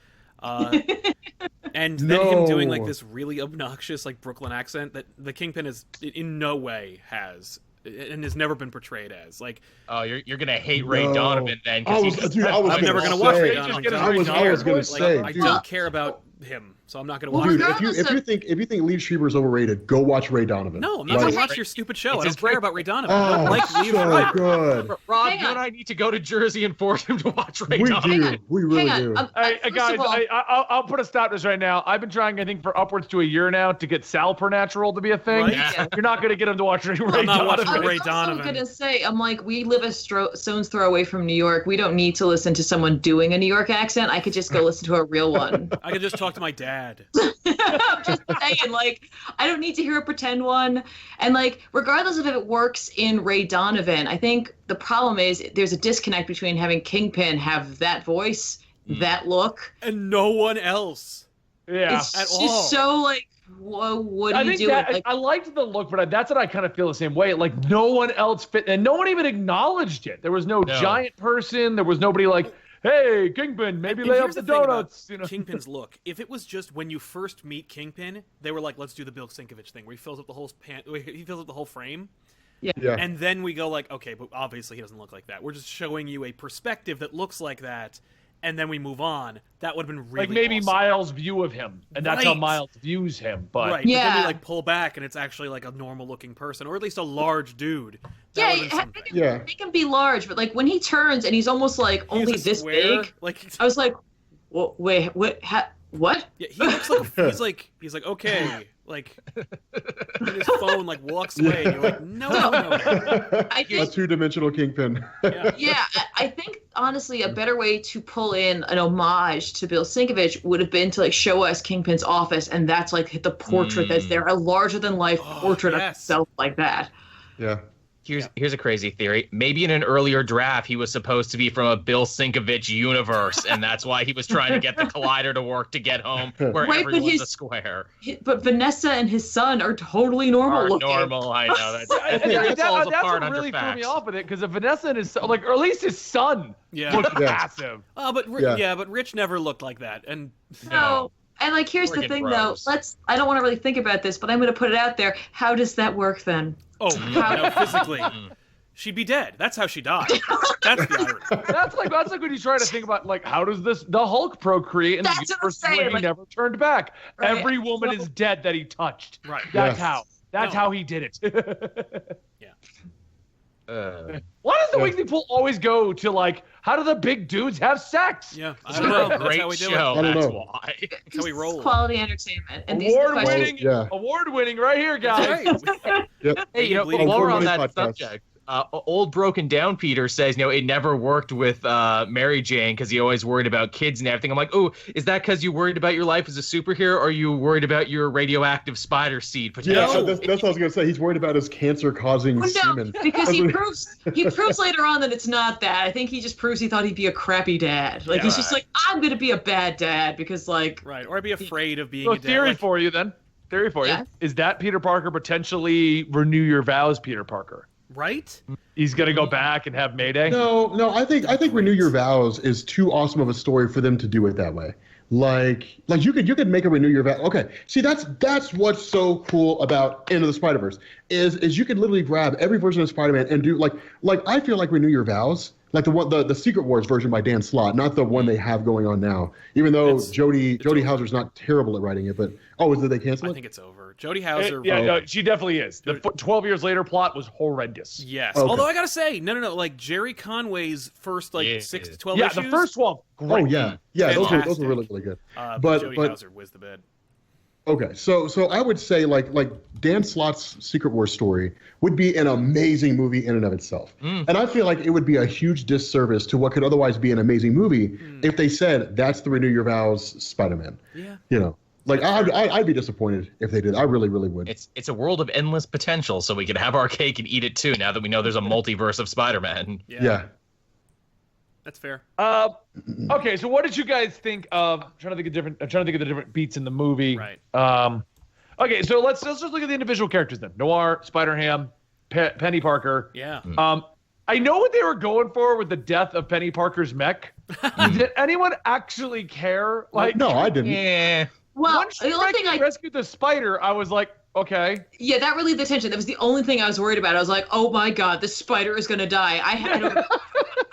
And then him doing like this really obnoxious like Brooklyn accent that the Kingpin is in no way has and has never been portrayed as. Like, oh, you're gonna hate Ray Donovan then? I'm never gonna watch Ray Donovan. I was gonna say, I don't care about him, so I'm not gonna watch. Dude, if you think Liev Schreiber is overrated, go watch Ray Donovan. No, I'm not gonna watch your stupid show. I don't care about Ray Donovan. Oh, I don't like Liev Schreiber. Good. Rob, you and I need to go to Jersey and force him to watch Ray Donovan. We really do. Guys, I'll put a stop to this right now. I've been trying, I think, for upwards to a year now to get Sal Supernatural to be a thing. Right? Yeah. You're not going to get him to watch Ray I'm not Donovan. watching Ray I Donovan. was going to say, I'm like, we live a stone's throw away from New York. We don't need to listen to someone doing a New York accent. I could just go listen to a real one. I could just talk to my dad. I'm just saying, like, I don't need to hear a pretend one. And, like, regardless of if it works in Ray Donovan, I think the problem is there's a disconnect between having Kingpin have that voice, that look, and no one else. Yeah. It's at just all. so, like, whoa, what are you doing? Like, I liked the look, but that's what I kind of feel the same way. Like, no one else fit, and no one even acknowledged it. There was no giant person. There was nobody like, hey, Kingpin, maybe lay up the donuts. You know? Kingpin's look. If it was just when you first meet Kingpin, they were like, let's do the Bill Sinkovich thing, where he fills up the whole frame. Yeah. And then we go like, okay, but obviously he doesn't look like that. We're just showing you a perspective that looks like that, and then we move on. That would have been really like maybe awesome. Miles' view of him, and that's how Miles views him. But right, but then we like pull back, and it's actually like a normal-looking person, or at least a large dude. He can be large, but like when he turns and he's almost like only this big, like I was like, well, wait, what? What? Yeah, he looks like he's like okay, like and his phone like walks away. And you're like, no. I think a two-dimensional Kingpin. Yeah, I think honestly a better way to pull in an homage to Bill Sinkovich would have been to like show us Kingpin's office, and that's like the portrait that's there, a larger-than-life portrait of himself like that. Yeah. Here's a crazy theory. Maybe in an earlier draft, he was supposed to be from a Bill Sinkovich universe, and that's why he was trying to get the Collider to work to get home where everyone's a square. But Vanessa and his son are totally normal looking. Normal, I know. That's what really threw me off with it, because Vanessa and his son, like, or at least his son, looked massive. But Rich never looked like that, and no. And like, here's the thing, though. I don't want to really think about this, but I'm going to put it out there. How does that work then? Oh, no, physically. She'd be dead. That's how she died. That's the irony. That's like when you try to think about, like, how does the Hulk procreate in the universe where he never turned back? Right. Every woman is dead that he touched. Right. That's how. That's how he did it. Yeah. Why does the Weekly Pool always go to, like, how do the big dudes have sex? Yeah, I don't know. That's how we do show. it. That's why. That's how we roll. Quality entertainment. And award-winning right here, guys. Right. Yep. Hey, while we're on that subject, old Broken Down Peter says, it never worked with Mary Jane because he always worried about kids and everything. I'm like, oh, is that because you worried about your life as a superhero, or are you worried about your radioactive spider seed potential? Yeah, that's what I was going to say. He's worried about his cancer-causing semen. Because he proves later on that it's not that. I think he just proves he thought he'd be a crappy dad. Like, he's just like, I'm going to be a bad dad because, like... Right, or I'd be afraid of being a dad. Theory for you. Is that Peter Parker potentially Renew Your Vows Peter Parker? Right? He's gonna go back and have Mayday. No. I think Renew Your Vows is too awesome of a story for them to do it that way. Like you could make a Renew Your Vows. Okay, see that's what's so cool about Into the Spider-Verse is you could literally grab every version of Spider-Man and do like I feel like Renew Your Vows. like the Secret Wars version by Dan Slott, not the one they have going on now. Even though Jodie Houser's not terrible at writing it, but did they cancel it? I think it's over. Jodie Houser. No, she definitely is. The 12 Years Later plot was horrendous. Yes. Okay. Although I gotta say, no. Like Jerry Conway's first 6 to 12 issues. Yeah, the first one. Great. Oh yeah, those were really good. But Jodie Houser whizzed the bed. Okay, so I would say like Dan Slott's Secret Wars story would be an amazing movie in and of itself, and I feel like it would be a huge disservice to what could otherwise be an amazing movie if they said that's the Renew Your Vows Spider-Man. Yeah, I'd be disappointed if they did. I really would. It's a world of endless potential, so we could have our cake and eat it too. Now that we know there's a multiverse of Spider-Man. Yeah. That's fair. Okay, so what did you guys think of? I'm trying to think of the different beats in the movie. Right. Okay, so let's just look at the individual characters then. Noir, Spider-Ham, Penny Parker. Yeah. I know what they were going for with the death of Penny Parker's mech. Did anyone actually care? Like, no, I didn't. Yeah. Well, once she rescued the spider, I was like, okay. Yeah, that relieved the tension. That was the only thing I was worried about. I was like, oh my god, this spider is gonna die.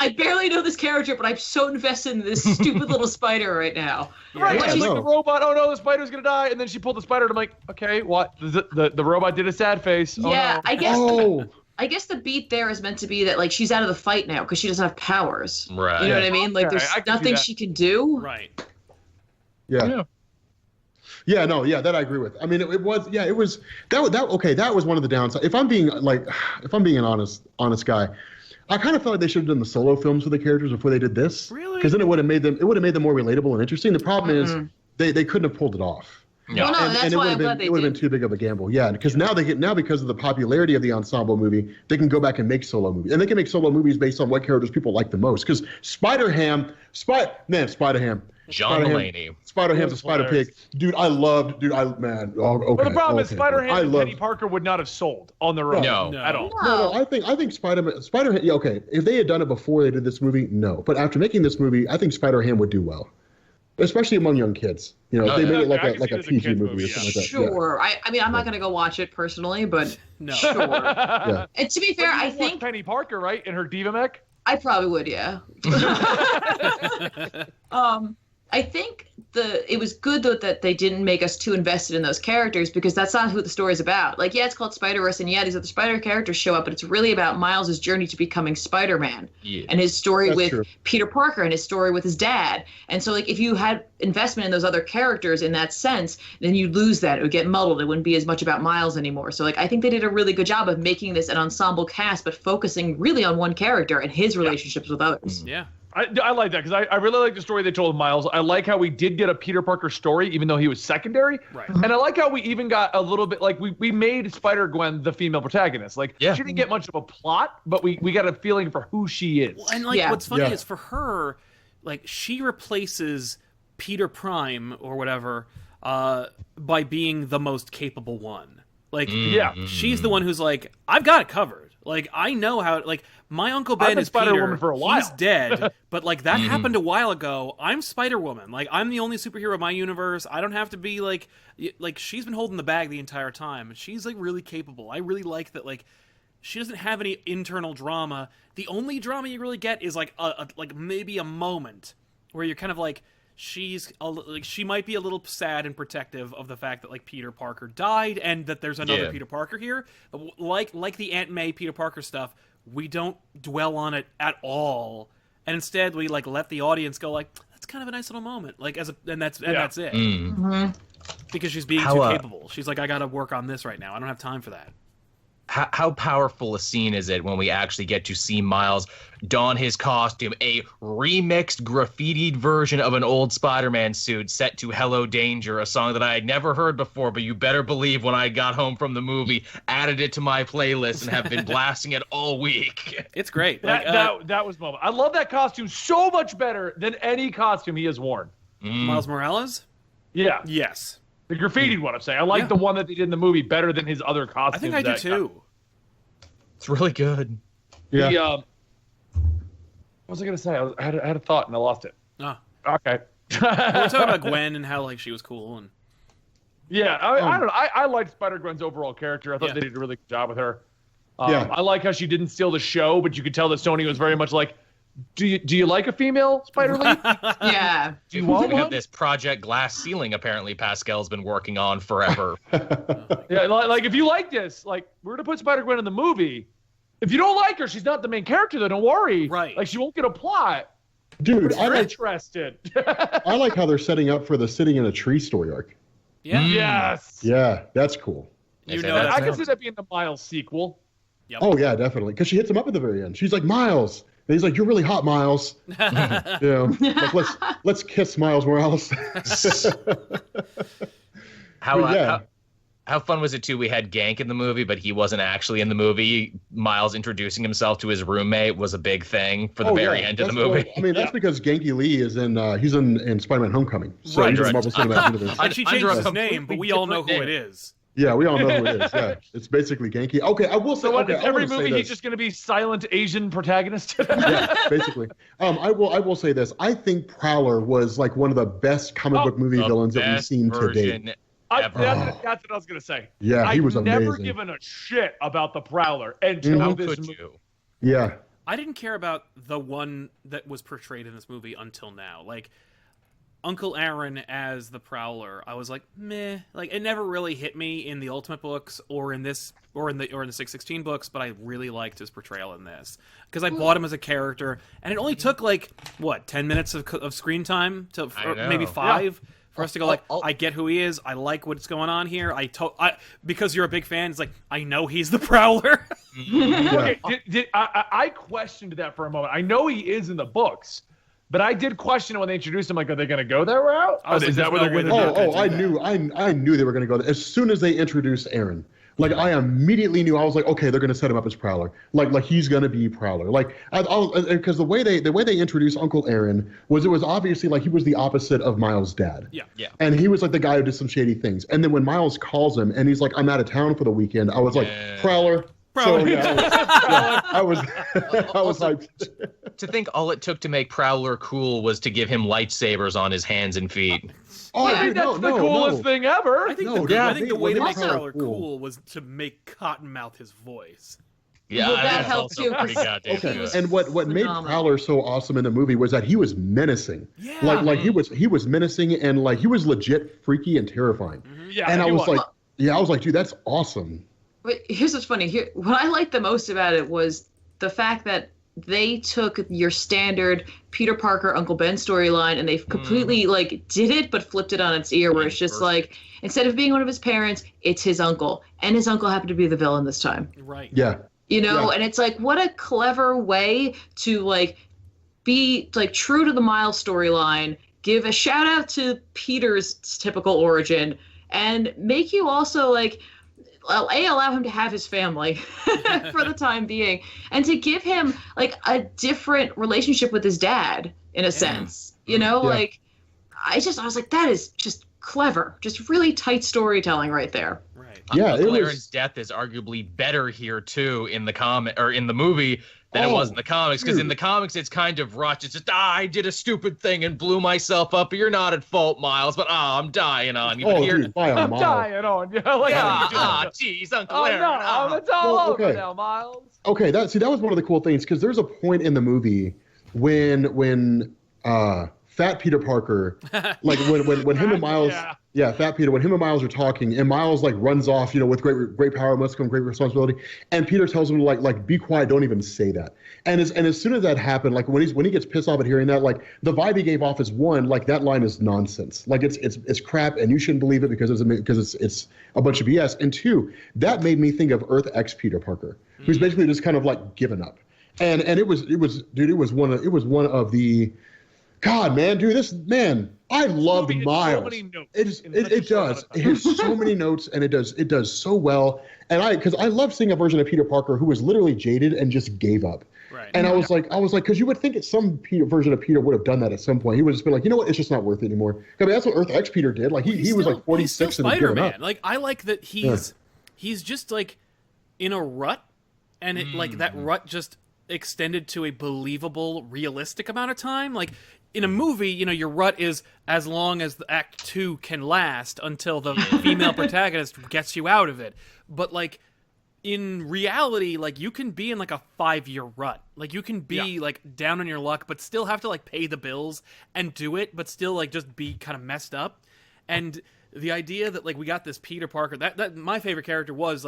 I barely know this character, but I'm so invested in this stupid little spider right now. Right, she's like the robot. Oh no, the spider's gonna die, and then she pulled the spider. And I'm like, okay, what? The robot did a sad face. Yeah, oh, no. I guess the beat there is meant to be that like she's out of the fight now because she doesn't have powers. Right. You know what I mean? Like there's nothing she can do. Right. Yeah. Yeah, no, that I agree with. I mean, it was that was one of the downsides. If I'm being an honest guy, I kind of felt like they should have done the solo films for the characters before they did this. Really? Because then it would have made them more relatable and interesting. The problem is they couldn't have pulled it off. No. Well, no, that's why I'm glad they did. It would have been too big of a gamble. Yeah, because now because of the popularity of the ensemble movie, they can go back and make solo movies. And they can make solo movies based on what characters people like the most. Because Spider-Ham. John Mulaney. Spider-Ham's a Spider-Pig. Dude, okay. But the problem is Spider-Ham and Penny Parker would not have sold on their own. No. At all. No, I think Spider-Ham, yeah, okay. If they had done it before they did this movie, no. But after making this movie, I think Spider-Ham would do well. Especially among young kids. You know, they made it like a PG movie or something like that. Sure. Yeah. I mean, I'm not going to go watch it personally, but no. Sure. Yeah. And to be fair, I think Penny Parker, right, in her diva mech. I probably would, yeah. I think it was good though that they didn't make us too invested in those characters because that's not who the story's about. Like, yeah, it's called Spider-Verse, and yeah, these other Spider characters show up, but it's really about Miles' journey to becoming Spider-Man and his story with Peter Parker and his story with his dad. And so, like, if you had investment in those other characters in that sense, then you'd lose that. It would get muddled. It wouldn't be as much about Miles anymore. So, like, I think they did a really good job of making this an ensemble cast, but focusing really on one character and his relationships with others. Yeah. I like that because I really like the story they told of Miles. I like how we did get a Peter Parker story, even though he was secondary. Right. And I like how we even got a little bit, like, we made Spider-Gwen the female protagonist. Like, she didn't get much of a plot, but we got a feeling for who she is. Well, and, like, what's funny is for her, like, she replaces Peter Prime or whatever by being the most capable one. Like, she's the one who's like, I've got it covered. Like, I know how, like, my Uncle Ben is Spider-Woman Peter. For a while. He's dead, but, like, that happened a while ago. I'm Spider-Woman. Like, I'm the only superhero in my universe. I don't have to be, like, she's been holding the bag the entire time. And she's, like, really capable. I really like that, like, she doesn't have any internal drama. The only drama you really get is, like, like maybe a moment where you're kind of like, she might be a little sad and protective of the fact that, like, Peter Parker died and that there's another Peter Parker here. Like the Aunt May Peter Parker stuff, we don't dwell on it at all, and instead we, like, let the audience go, like, that's kind of a nice little moment, like, and that's it. Because she's being too capable. She's like, I got to work on this right now. I don't have time for that. How powerful a scene is it when we actually get to see Miles don his costume, a remixed, graffitied version of an old Spider-Man suit set to Hello Danger, a song that I had never heard before, but you better believe when I got home from the movie, added it to my playlist and have been blasting it all week. It's great. That was moment. I love that costume so much better than any costume he has worn. Miles Morales? Yeah. Yes. The graffitied one, I'm saying. I like the one that they did in the movie better than his other costumes. I think I do too. It's really good. Yeah. What was I going to say? I had a thought and I lost it. Oh. Okay. We're talking about Gwen and how, like, she was cool. And yeah, I don't know. I liked Spider-Gwen's overall character. I thought they did a really good job with her. I like how she didn't steal the show, but you could tell that Sony was very much like, Do you like a female spider lead? Yeah. Do you want We have one? this Project Glass Ceiling apparently Pascal's been working on forever. Yeah, like if you like this, like we're gonna put Spider-Gwen in the movie. If you don't like her, she's not the main character, though. Don't worry. Right. Like she won't get a plot. Dude, You're interested. I like how they're setting up for the sitting in a tree story arc. Yeah. Yes. Yeah, that's cool. You Say know that that's I can see that being the Miles sequel. Yep. Oh yeah, definitely. Because she hits him up at the very end. She's like, Miles. And he's like, "You're really hot, Miles." Like, let's kiss Miles Morales. How fun was it too? We had Gank in the movie, but he wasn't actually in the movie. Miles introducing himself to his roommate was a big thing for the very end of the movie. Well, I mean, that's because Genki Lee is in Spider-Man: Homecoming, so Right, he's in right. Marvel Cinematic Universe. And she changed his name, but we all know who it is. Yeah, we all know who it is. Yeah, it's basically Genki. Okay, I will say. So what, okay, every movie he's just going to be silent Asian protagonist? Yeah, basically. I will say this. I think Prowler was like one of the best comic book movie villains that we've seen to date. That's what I was going to say. Yeah, he was amazing. I've never given a shit about the Prowler until this movie. Yeah. I didn't care about the one that was portrayed in this movie until now. Like, Uncle Aaron as the Prowler, I was like, meh. Like, it never really hit me in the Ultimate books or in the 616 books, but I really liked his portrayal in this because I bought him as a character, and it only took like 10 minutes of screen time or maybe 5 for us to go like, I get who he is, I like what's going on here. Because you're a big fan, it's like I know he's the Prowler. Okay, I questioned that for a moment. I know he is in the books. But I did question it when they introduced him. Like, are they going to go that route? Is that what they're going to do? I knew they were going to go there. As soon as they introduced Aaron, like I immediately knew. I was like, okay, they're going to set him up as Prowler. Like he's going to be Prowler. Like, because the way they introduced Uncle Aaron was, it was obviously like he was the opposite of Miles' dad. Yeah. And he was like the guy who did some shady things. And then when Miles calls him and he's like, I'm out of town for the weekend, I was like, Prowler. So, I was hyped. To think all it took to make Prowler cool was to give him lightsabers on his hands and feet. Oh, I think that's the coolest thing ever. I think the way to make Prowler cool was to make Cottonmouth his voice. Yeah, well, that helped too. Okay, and what made Prowler so awesome in the movie was that he was menacing. Yeah. Like he was menacing, and like he was legit freaky and terrifying. Mm-hmm. Yeah, and I was like, dude, that's awesome. But here's what's funny. What I liked the most about it was the fact that they took your standard Peter Parker, Uncle Ben storyline, and they completely did it, but flipped it on its ear, where it's just like, instead of being one of his parents, it's his uncle, and his uncle happened to be the villain this time. Right. Yeah. And it's like, what a clever way to be true to the Miles storyline, give a shout out to Peter's typical origin, and make you also allow him to have his family for the time being, and to give him a different relationship with his dad in a sense, I was like, that is just clever, just really tight storytelling right there. Right. Yeah, Uncle Aaron's death is arguably better here too in the movie than it was in the comics, because in the comics it's kind of rushed. It's just, I did a stupid thing and blew myself up. You're not at fault, Miles, but I'm dying on you. Dude, I'm dying on you. Jeez, Uncle Aaron. No, it's all over now, Miles. Okay, that was one of the cool things, because there's a point in the movie when Fat Peter Parker, when him and Miles, Fat Peter, when him and Miles are talking, and Miles runs off, with great power must come great responsibility, and Peter tells him to be quiet, don't even say that. And as soon as that happened, when he gets pissed off at hearing that, the vibe he gave off is, one, that line is nonsense, it's crap, and you shouldn't believe it because it's a bunch of BS. And two, that made me think of Earth X Peter Parker, who's basically just kind of given up. And it was one of the. God, man, dude, I loved Miles. So many notes it does. It has so many notes, and it does so well. And because I love seeing a version of Peter Parker who was literally jaded and just gave up. Right. And I was like, because you would think some version of Peter would have done that at some point. He would just be like, you know what, it's just not worth it anymore. I mean, that's what Earth X Peter did. He was 46 and he'd given up. I like that he's just in a rut, and it that rut just extended to a believable, realistic amount of time. In a movie, your rut is as long as the Act 2 can last until the female protagonist gets you out of it. But, in reality, like, you can be in like a 5-year rut. Like, you can be like down on your luck, but still have to like pay the bills and do it, but still like just be kind of messed up. And the idea that like we got this Peter Parker, that my favorite character was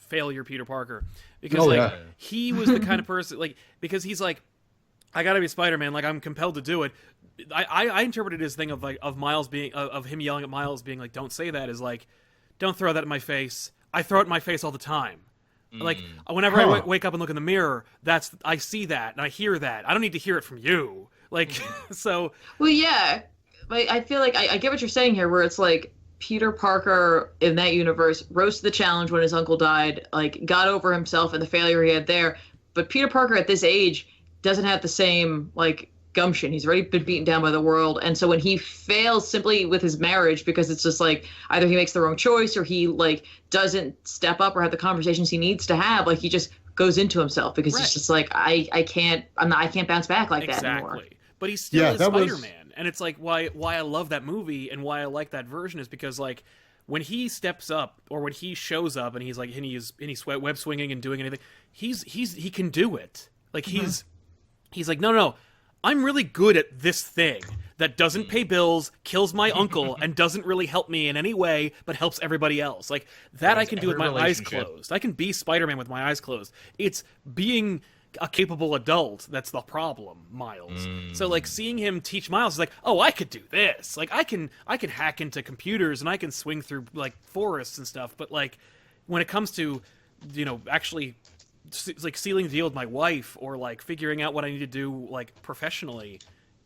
failure Peter Parker, because he was the kind of person, like, because he's like, I gotta be Spider-Man, like, I'm compelled to do it. I interpreted his thing of like Miles being of him yelling at Miles being like, don't say that, is like, don't throw that in my face. I throw it in my face all the time. Like, whenever I wake up and look in the mirror, I see that and I hear that. I don't need to hear it from you. Like, so. Well, yeah. I feel like I get what you're saying here, where it's like Peter Parker in that universe rose to the challenge when his uncle died, like, got over himself and the failure he had there. But Peter Parker at this age doesn't have the same, like, gumption. He's already been beaten down by the world. And so when he fails simply with his marriage, because it's just like either he makes the wrong choice or he like doesn't step up or have the conversations he needs to have, like, he just goes into himself because it's just like, I can't bounce back like that anymore. But he's still Spider-Man. And it's like why I love that movie and why I like that version is because, like, when he steps up or when he shows up and he's like he's web swinging and doing anything, he can do it. Like, he's like, no, I'm really good at this thing that doesn't pay bills, kills my uncle, and doesn't really help me in any way, but helps everybody else. Like, that I can do with my eyes closed. I can be Spider-Man with my eyes closed. It's being a capable adult that's the problem, Miles. So, like, seeing him teach Miles is like, oh, I could do this. Like, I can hack into computers and I can swing through, like, forests and stuff. But, like, when it comes to, you know, actually, like, sealing the deal with my wife or like figuring out what I need to do like professionally,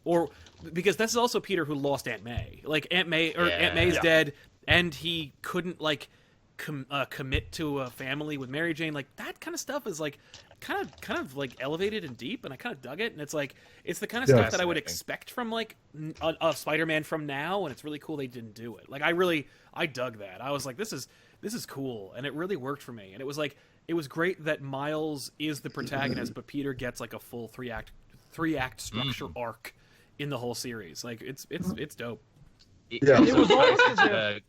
or because this is also Peter who lost Aunt May. Like, Aunt May's dead and he couldn't like commit to a family with Mary Jane. Like, that kind of stuff is like kind of like elevated and deep, and I kind of dug it. And it's like, it's the kind of stuff that I would expect from like a Spider-Man from now, and it's really cool they didn't do it. Like, I dug that. I was like, this is cool, and it really worked for me. And it was like, it was great that Miles is the protagonist, but Peter gets like a full three act structure arc in the whole series. Like, it's dope. Yeah, it was almost as if,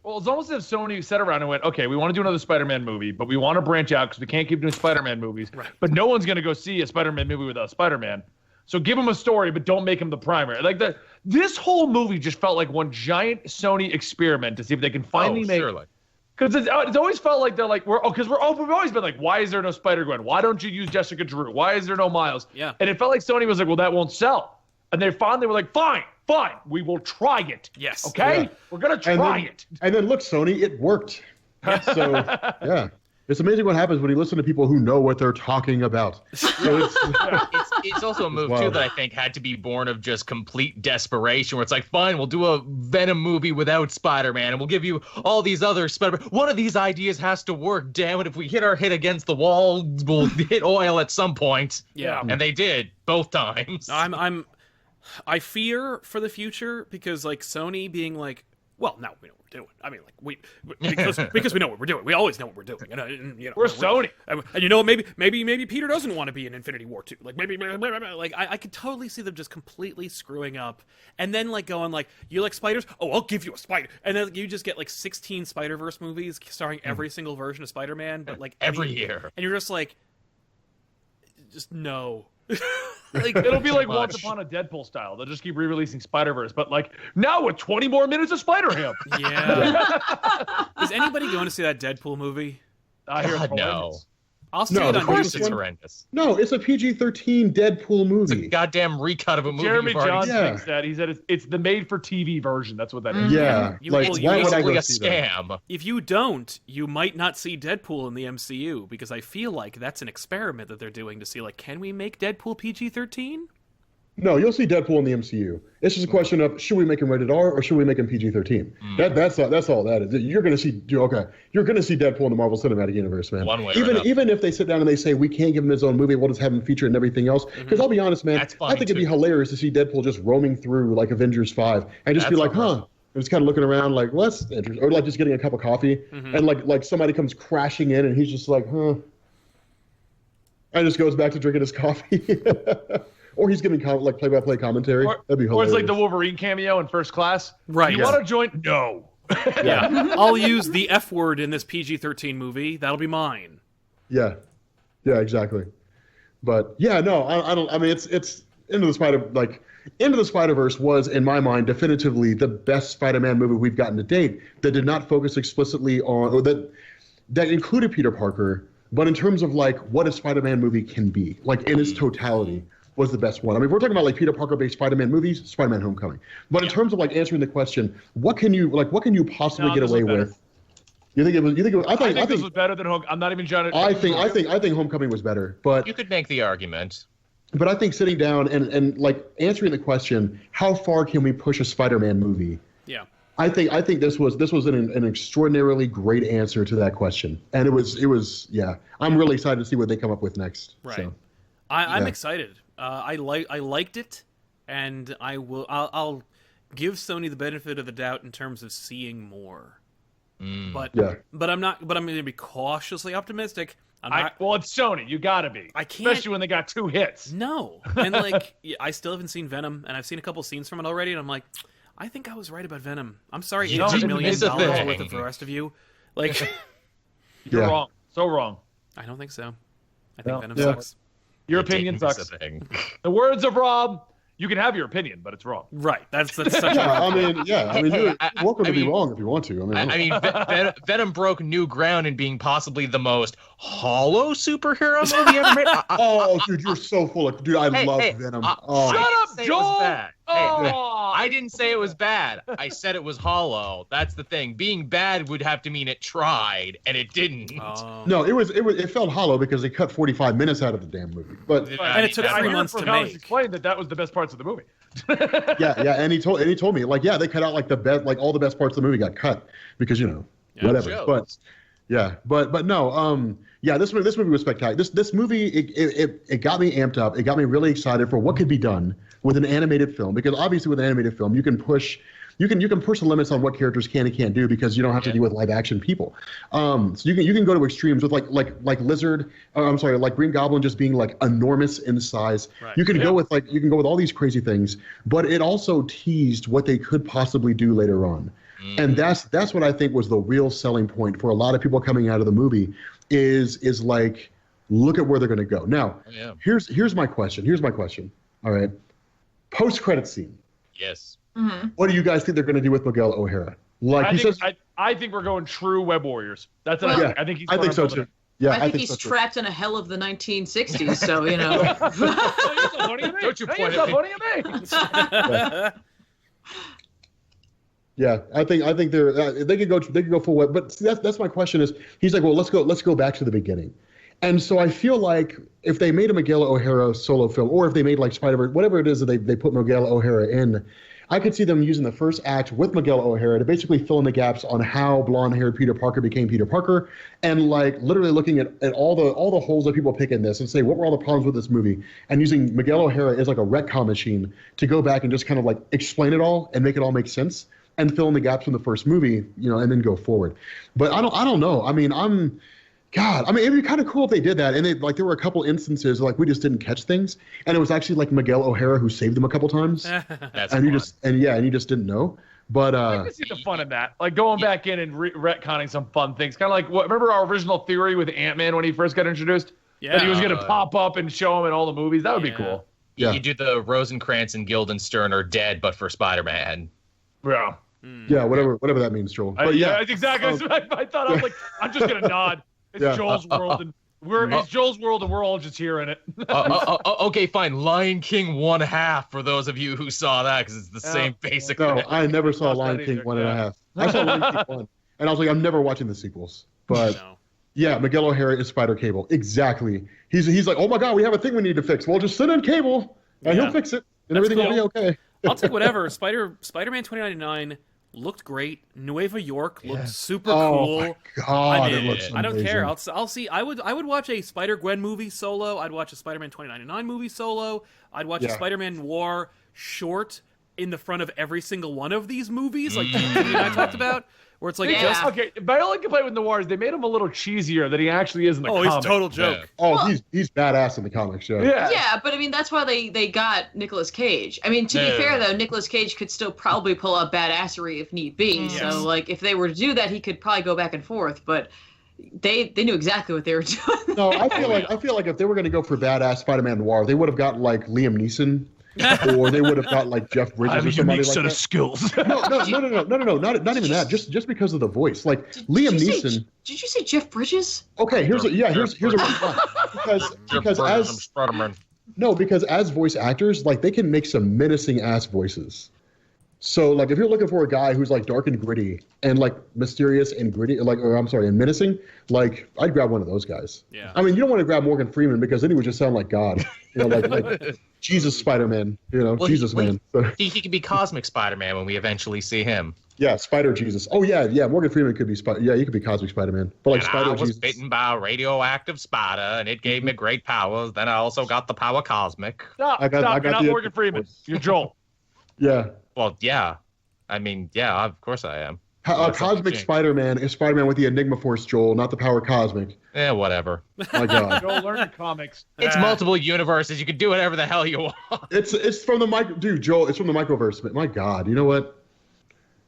well, it's almost as if Sony sat around and went, okay, we want to do another Spider-Man movie, but we want to branch out because we can't keep doing Spider-Man movies. Right. But no one's going to go see a Spider-Man movie without Spider-Man. So give him a story, but don't make him the primary. Like, this whole movie just felt like one giant Sony experiment to see if they can finally make. Surely. Because it's always felt like they're like, we've always been like, why is there no Spider-Gwen? Why don't you use Jessica Drew? Why is there no Miles? Yeah. And it felt like Sony was like, well, that won't sell. And they finally were like, fine, we will try it. Yes. Okay? Yeah. We're going to try it. And then look, Sony, it worked. So, yeah. It's amazing what happens when you listen to people who know what they're talking about. So it's also a move, too, that I think had to be born of just complete desperation, where it's like, fine, we'll do a Venom movie without Spider-Man, and we'll give you all these other Spider-Man. One of these ideas has to work, damn it. If we hit our head against the wall, we'll hit oil at some point. Yeah. And they did, both times. I fear for the future, because, like, Sony being like, well, now we know what we're doing. I mean, like, because we know what we're doing. We always know what we're doing. And you know, we're Sony. And you know, maybe Peter doesn't want to be in Infinity War 2. Like, I could totally see them just completely screwing up, and then like going like, you like spiders? Oh, I'll give you a spider, and then you just get like 16 Spider-Verse movies starring every single version of Spider-Man, but like every year, and you're just like, just no. Like, it'll be like Once Upon a Deadpool style. They'll just keep re-releasing Spider-Verse, but like now with 20 more minutes of Spider-Ham. Yeah. Is anybody going to see that Deadpool movie? I hear no. I'll see it on YouTube. It's horrendous. No, it's a PG-13 Deadpool movie. It's a goddamn recut of a movie. Jeremy Johns thinks that. He said it's the made-for-TV version. That's what that is. Yeah. Why would I go see scam. That? If you don't, you might not see Deadpool in the MCU, because I feel like that's an experiment that they're doing to see, like, can we make Deadpool PG-13? No, you'll see Deadpool in the MCU. It's just a question of, should we make him rated R or should we make him PG-13? That's all that is. You're going to see Deadpool in the Marvel Cinematic Universe, man. One way even if they sit down and they say we can't give him his own movie, we'll just have him featured in everything else. Because I'll be honest, man, I think it'd be hilarious to see Deadpool just roaming through like Avengers 5 and just be like, huh. And just kind of looking around like, well, that's interesting. Or like just getting a cup of coffee and like somebody comes crashing in and he's just like, huh. And just goes back to drinking his coffee. Or he's giving like play-by-play commentary. That'd be hilarious. Or it's like the Wolverine cameo in First Class. Right. You want to join? No. Yeah, I'll use the F word in this PG-13 movie. That'll be mine. Yeah, exactly. But yeah, no, I don't. I mean, it's Into the Spider-Verse was, in my mind, definitively the best Spider-Man movie we've gotten to date that did not focus explicitly on, or that included Peter Parker, but in terms of like what a Spider-Man movie can be, like in its totality, was the best one. I mean, if we're talking about like Peter Parker-based Spider-Man movies, Spider-Man: Homecoming. But in terms of like answering the question, what can you possibly get away with? You think it was? I think this was better than Homecoming. I'm not even trying to. I think Homecoming was better, but you could make the argument. But I think sitting down and like answering the question, how far can we push a Spider-Man movie? Yeah. I think this was an extraordinarily great answer to that question, and it was yeah. I'm really excited to see what they come up with next. Right. So, I'm excited. I liked it, and I'll give Sony the benefit of the doubt in terms of seeing more. But I'm going to be cautiously optimistic. Well, it's Sony. You gotta be. I can't, especially when they got 2 hits. No, and like I still haven't seen Venom, and I've seen a couple scenes from it already, and I'm like, I think I was right about Venom. I'm sorry, $18 million worth of the rest of you. Like, you're wrong. So wrong. I don't think so. I think Venom sucks. Your opinion sucks. The words of Rob. You can have your opinion, but it's wrong. Right. That's such a you're welcome to be wrong if you want to. Venom broke new ground in being possibly the most hollow superhero movie ever made. Oh, dude, you're so full of... Dude, I love Venom. Shut up, Joel! I didn't say it was bad. I said it was hollow. That's the thing. Being bad would have to mean it tried, and it didn't. No, it felt hollow because they cut 45 minutes out of the damn movie. But and it took 3 months to make. Explained that was the best parts of the movie. and he told me, like, yeah, they cut out like all the best parts of the movie got cut because whatever. Jokes. But no, this movie was spectacular. This movie it got me amped up. It got me really excited for what could be done with an animated film, because obviously with an animated film you can push the limits on what characters can and can't do, because you don't have to deal with live action people. So you can go to extremes with like Lizard. Like Green Goblin just being like enormous in size. Right. You can go with all these crazy things, but it also teased what they could possibly do later on. And that's what I think was the real selling point for a lot of people coming out of the movie is like, look at where they're going to go. Now, here's my question. All right. Post-credit scene. Yes. Mm-hmm. What do you guys think they're going to do with Miguel O'Hara? I think we're going true Web Warriors. That's what I think. I think so too. Yeah, I think he's trapped in a hell of the 1960s. So Don't you point at me? Yeah, I think they could go full web, but see, that's my question is, he's like, well, let's go back to the beginning. And so I feel like if they made a Miguel O'Hara solo film, or if they made like Spider-Verse, whatever it is that they put Miguel O'Hara in, I could see them using the first act with Miguel O'Hara to basically fill in the gaps on how blonde-haired Peter Parker became Peter Parker, and like literally looking at all the holes that people pick in this and say, what were all the problems with this movie, and using Miguel O'Hara as like a retcon machine to go back and just kind of like explain it all and make it all make sense and fill in the gaps from the first movie, and then go forward. But I don't know. I mean, it'd be kind of cool if they did that. And there were a couple instances like we just didn't catch things, and it was actually like Miguel O'Hara who saved them a couple times. That's and you just didn't know. But I can see the fun in that, like going back in and retconning some fun things. Kind of like remember our original theory with Ant-Man when he first got introduced? Yeah, that he was going to pop up and show him in all the movies. That would be cool. Yeah, you do the Rosencrantz and Guildenstern are dead, but for Spider-Man. Yeah. Yeah, whatever that means, Joel. But that's exactly what I thought. I was like, I'm just gonna nod. It's Joel's world, and it's Joel's world, and we're all just here in it. Okay, fine. Lion King 1/2 for those of you who saw that, because it's the same basic. No, I never saw Lion King 1.5. I saw Lion King 1, and I was like, I'm never watching the sequels. But yeah, Miguel O'Hara is Spider Cable. Exactly. He's like, oh my God, we have a thing we need to fix. Well, just send in Cable, and he'll fix it, and everything will be okay. I'll take whatever. Spider-Man 2099 looked great. Nueva York looked super cool. Oh my God, it looks amazing. I don't care. I'll see. I would watch a Spider-Gwen movie solo. I'd watch a Spider-Man 2099 movie solo. I'd watch a Spider-Man Noir short in the front of every single one of these movies, like Katie and I talked about. where it's like just okay. My only complaint with Noir is they made him a little cheesier than he actually is in the comic. he's a total joke. Yeah. Oh, he's badass in the comics. Yeah, but I mean that's why they got Nicolas Cage. I mean, to be fair though, Nicolas Cage could still probably pull out badassery if need be. Yes. So like if they were to do that, he could probably go back and forth. But they knew exactly what they were doing. No, I feel like if they were going to go for badass Spider-Man noir, they would have got like Liam Neeson, or they would have got like Jeff Bridges or somebody like that. of skills. No, not even that. Just because of the voice, like Liam Neeson. Did you say Jeff Bridges? Okay, here's a reason why. Because as voice actors, like they can make some menacing ass voices. So like if you're looking for a guy who's like dark and gritty and like mysterious and gritty, and menacing, like I'd grab one of those guys. Yeah. I mean, you don't want to grab Morgan Freeman because then he would just sound like God. You know, like Jesus Spider-Man. You know, Jesus man. So, he could be Cosmic Spider-Man when we eventually see him. yeah, Spider Jesus. Oh yeah. Morgan Freeman could be he could be Cosmic Spider-Man. But like Spider I was Jesus. bitten by a radioactive spider, and it gave me great powers. Then I also got the power Cosmic. Stop! I got You're not the- Morgan Freeman. You're Joel. Yeah. Well, yeah. I mean, yeah, of course I am. Cosmic Spider-Man is Spider-Man with the Enigma Force, Joel, not the power Cosmic. Whatever. My God. Joel, learn the comics. It's multiple universes. You can do whatever the hell you want. It's from the Joel. It's from the microverse. My God, you know what?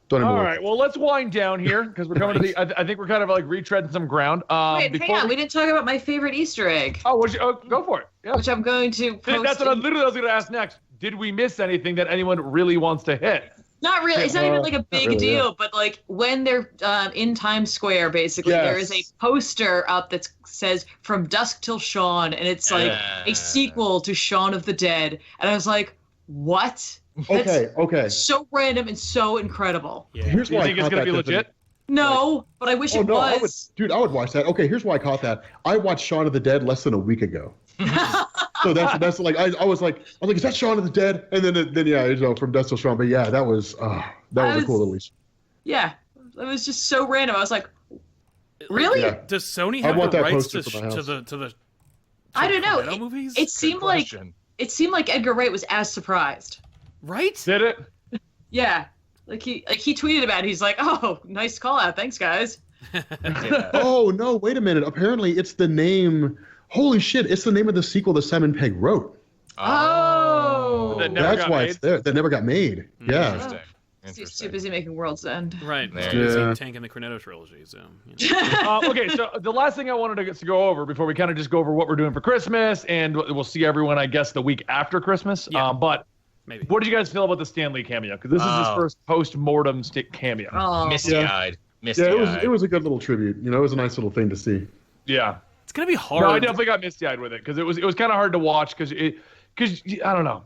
Don't even All worry. right, well, let's wind down here because we're coming to the. I think we're kind of like retreading some ground. Wait, hang on. We didn't talk about my favorite Easter egg, Oh, go for it. Yeah. which I'm going to post. That's what I literally was going to ask next. Did we miss anything that anyone really wants to hit? Not really. It's not even like a big really, deal, but like when they're in Times Square, basically, there is a poster up that says "From Dusk Till Dawn," and it's like a sequel to Shaun of the Dead. And I was like, "What? Okay. So random and so incredible." Yeah. Here's Do you why think I it's caught going to that, be legit? No, but I wish it was. I would watch that. Okay, here's why I caught that. I watched Shaun of the Dead less than a week ago. So that's like I was like, is that Shaun of the Dead? And then yeah, From Dusk Till Dawn. But yeah, that was a cool little Easter. Yeah, it was just so random. I was like, really? Yeah. Does Sony I have want the that rights poster for my house. to the I don't know. Toretto movies? It seemed like Edgar Wright was as surprised. Right? Did it? Yeah, like he tweeted about it. He's like, "Oh, nice call out, thanks guys." Oh no, wait a minute. Apparently, it's the name. Holy shit! It's the name of the sequel that Simon Pegg wrote. Oh, That never That's got why made? it's there. That never got made. Yeah. Interesting. He's too busy making World's End. Right. Yeah. Tanking the Cornetto trilogy. So. You know. Okay, so the last thing I wanted to go over before we kind of just go over what we're doing for Christmas, and we'll see everyone, I guess, the week after Christmas. Yeah. But Maybe. what did you guys feel about the Stan Lee cameo? Because this is his first post-mortem cameo. Oh, Misty-eyed. Yeah, it was a good little tribute. You know, it was a nice little thing to see. Yeah. It's gonna be hard. No, I definitely got misty-eyed with it because it was kind of hard to watch because I don't know,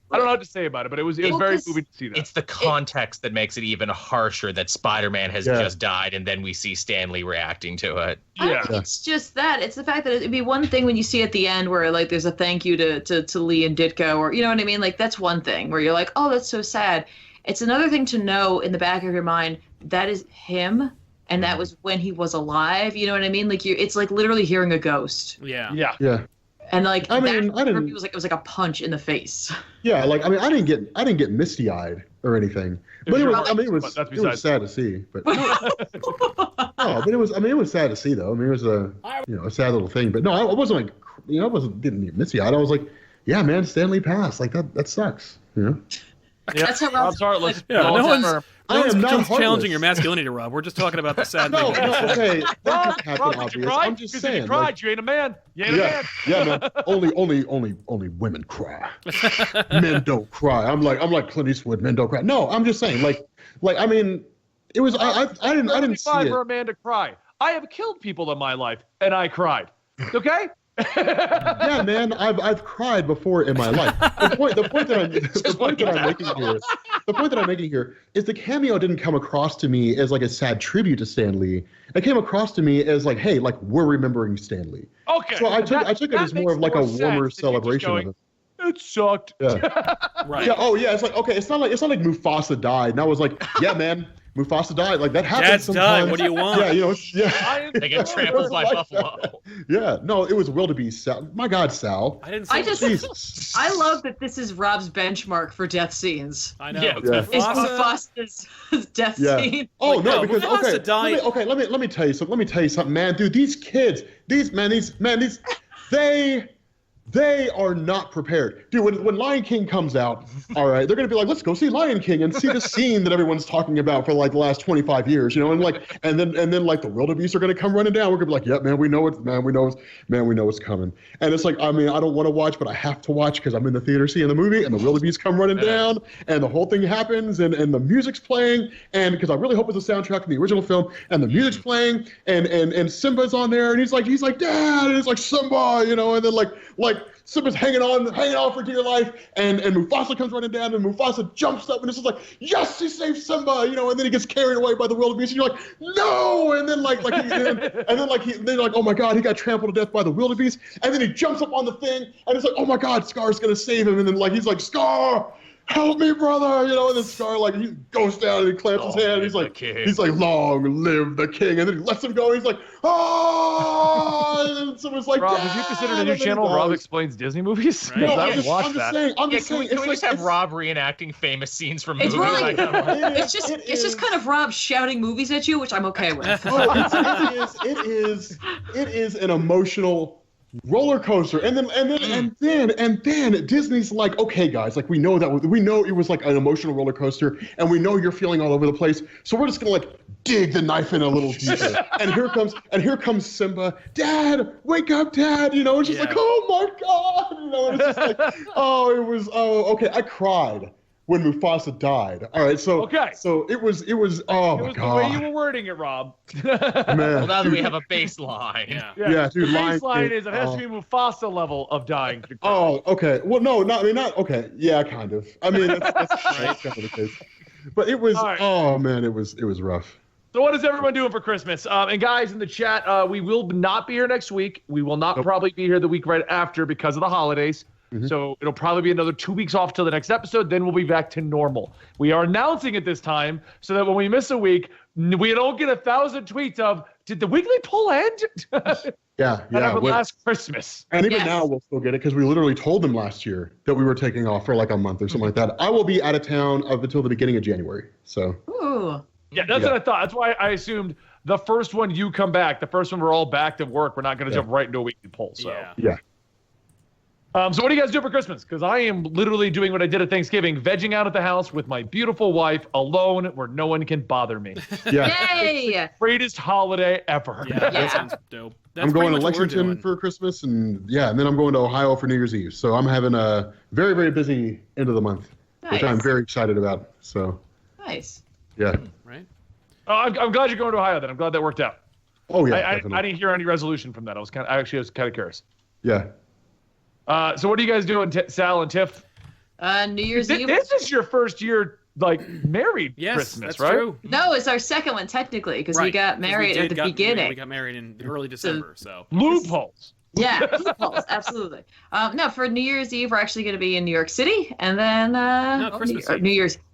I don't know what to say about it, but it was very moving to see that. It's the context that makes it even harsher that Spider-Man has just died, and then we see Stan Lee reacting to it. Yeah. It's just that. It's the fact that it'd be one thing when you see at the end where like there's a thank you to Lee and Ditko, or you know what I mean? Like that's one thing where you're like, oh, that's so sad. It's another thing to know in the back of your mind that is him, and that was when he was alive. You know what I mean? Like it's like literally hearing a ghost. Yeah. Yeah. And like I mean, that for me was like a punch in the face. Yeah, like I mean, I didn't get misty-eyed or anything, but it was sad to see. But but it was sad to see though. I mean, it was a sad little thing. But no, I wasn't like didn't get misty-eyed. I was like, yeah, man, Stan Lee passed. Like that sucks. You know. Yeah. That's how Rob's heartless. Yeah, no one's not challenging heartless. your masculinity, Rob. We're just talking about the sad No, thing. okay. That's Captain Rob, did Obvious. you cry? I'm just 'Cause saying. if you cried, you ain't a man. You ain't a man. Yeah, man. Only women cry. Men don't cry. I'm like Clint Eastwood. Men don't cry. No, I'm just saying. Like I mean, it was. I didn't see it. For a man to cry. I have killed people in my life, and I cried. Okay. Yeah, man, I've cried before in my life. The point that I'm making here is the cameo didn't come across to me as like a sad tribute to Stan Lee. It came across to me as like, hey, like we're remembering Stan Lee. Okay. So I took it as more of like a warmer celebration of it. It sucked. Yeah. Right. Yeah. Oh yeah. It's like okay. It's not like Mufasa died, and I was like, yeah, man. Mufasa died. Like that happens. Dad's sometimes. died. What do you want? Yeah, you know, yeah. They get trampled by buffalo. Yeah, no, it was wildebeest, Sal. My God, Sal. I didn't say Jesus. I love that this is Rob's benchmark for death scenes. I know. Yeah. Is Mufasa's death scene. Oh Like, no, no, because Mufasa died. let me tell you something. Let me tell you something, man. Dude, these kids, they are not prepared. Dude, when Lion King comes out, all right, they're gonna be like, let's go see Lion King and see the scene that everyone's talking about for like the last 25 years, you know, and then like the wildebeest are gonna come running down. We're gonna be like, yep, man, we know it's coming. And it's like, I mean, I don't want to watch, but I have to watch because I'm in the theater seeing the movie, and the wildebeest come running down, and the whole thing happens, and the music's playing, and because I really hope it's a soundtrack from the original film, and the music's playing, and Simba's on there, and he's like, Dad, and it's like Simba, you know, and then like Simba's hanging on for dear life, and Mufasa comes running down, and Mufasa jumps up, and it's just like, yes, he saved Simba, you know, and then he gets carried away by the wildebeest, and you're like, no, and then they're like, oh my God, he got trampled to death by the wildebeest, and then he jumps up on the thing, and it's like, oh my God, Scar's gonna save him, and then like he's like, Scar, help me, brother, you know, and then Scar like he goes down and he clamps his hand, and he's like, long live the king, and then he lets him go, and he's like, oh, and then someone's like, Rob, have you considered a new channel, Rob Explains Disney Movies? Right. No, I I'm haven't watched that. I'm just saying, Can we just have Rob reenacting famous scenes from It's movies? really, Like, it's just kind of Rob shouting movies at you, which I'm okay with. it is an emotional roller coaster, and then Disney's like, okay, guys, like we know it was like an emotional roller coaster, and we know you're feeling all over the place, so we're just gonna like dig the knife in a little deeper. and here comes Simba, Dad, wake up, Dad, you know, it's just like, oh my God, you know, and it's just like, okay, I cried when Mufasa died. All right, so it was my God. The way you were wording it, Rob. Man. well, now that we have a baseline. Yeah, dude. The baseline is it has to be Mufasa level of dying. Oh, okay. Well, no, not okay. Yeah, kind of. I mean, that's kind of the case. But it was. Right. Oh man, it was rough. So what is everyone doing for Christmas? And guys in the chat, we will not be here next week. We will not probably be here the week right after because of the holidays. Mm-hmm. So it'll probably be another 2 weeks off till the next episode. Then we'll be back to normal. We are announcing it this time so that when we miss a week, we don't get 1,000 tweets of, did the weekly poll end? Yeah. Last Christmas. And even now we'll still get it because we literally told them last year that we were taking off for like a month or something like that. I will be out of town up until the beginning of January. So. Ooh. Yeah, that's what I thought. That's why I assumed the first one you come back, the first one we're all back to work. We're not going to jump right into a weekly poll. So. Yeah. So what do you guys do for Christmas? Because I am literally doing what I did at Thanksgiving, vegging out at the house with my beautiful wife, alone, where no one can bother me. Yeah. Yay! Greatest holiday ever. Yeah, that sounds dope. That's I'm going to pretty much what we're Lexington doing. for Christmas, and then I'm going to Ohio for New Year's Eve. So I'm having a very, very busy end of the month, which I'm very excited about. So. Nice. Yeah. Right. I'm glad you're going to Ohio. Then I'm glad that worked out. Oh yeah. I didn't hear any resolution from that. I was kind of curious. Yeah. So what are you guys doing, Sal and Tiff? New Year's Eve. This is your first year, like, married Christmas, that's right? True. No, it's our second one technically because we got married at the beginning. We got married in early December, so loopholes. Yeah, loopholes, absolutely. No, for New Year's Eve, we're actually going to be in New York City, and then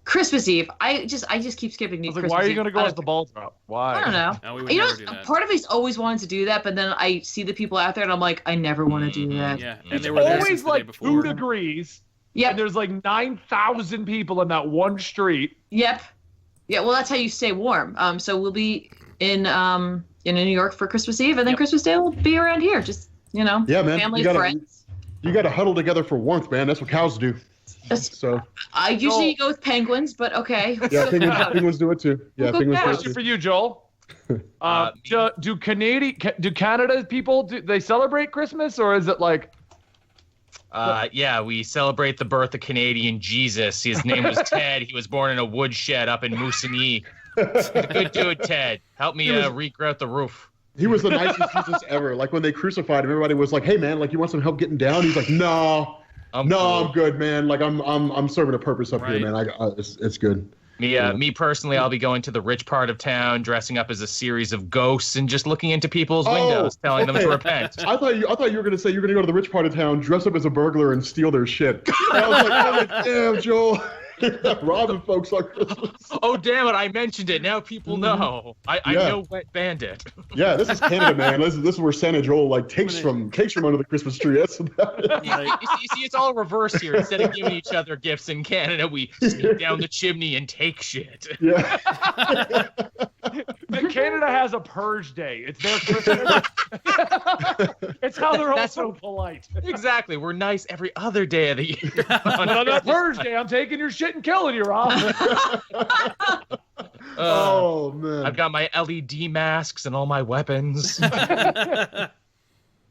Christmas Eve. I just keep skipping Christmas Eve. Why are you going to go as the ball drop? Why? I don't know. No, we would never do that. Part of me's always wanted to do that, but then I see the people out there, and I'm like, I never want to do that. Yeah, and it's they were there always since the day like before. 2 degrees. Yep. And there's like 9,000 people in that one street. Yep. Yeah. Well, that's how you stay warm. So we'll be in New York for Christmas Eve, and then Christmas Day we'll be around here. Just man. Family, friends. You got to huddle together for warmth, man. That's what cows do. So I usually go with penguins, but okay. Yeah, penguins do it too. Yeah, penguins do it Question too. for you, Joel. Do Canada people they celebrate Christmas, or is it like? We celebrate the birth of Canadian Jesus. His name was Ted. He was born in a woodshed up in Moosonee. He's a good dude, Ted. Help me regrout the roof. He was the nicest Jesus ever. Like when they crucified him, everybody was like, "Hey man, like you want some help getting down?" He's like, "No, I'm good, man. Like I'm serving a purpose up here, man. It's good." Me personally, I'll be going to the rich part of town, dressing up as a series of ghosts and just looking into people's windows, telling them to repent. I thought you were gonna say you're gonna go to the rich part of town, dress up as a burglar, and steal their shit. And I was like, damn, Joel. Robbing folks on Christmas. Oh, damn it. I mentioned it. Now people know. I know Wet Bandit. Yeah, this is Canada, man. This is where Santa Joel like takes from under the Christmas tree. That's about it. You see, it's all reversed here. Instead of giving each other gifts in Canada, we sneak down the chimney and take shit. Yeah. Canada has a purge day. It's their Christmas. It's how they're also polite. Exactly. We're nice every other day of the year. But on that purge day, I'm taking your shit and killing you, Rob. Oh man. I've got my LED masks and all my weapons. They're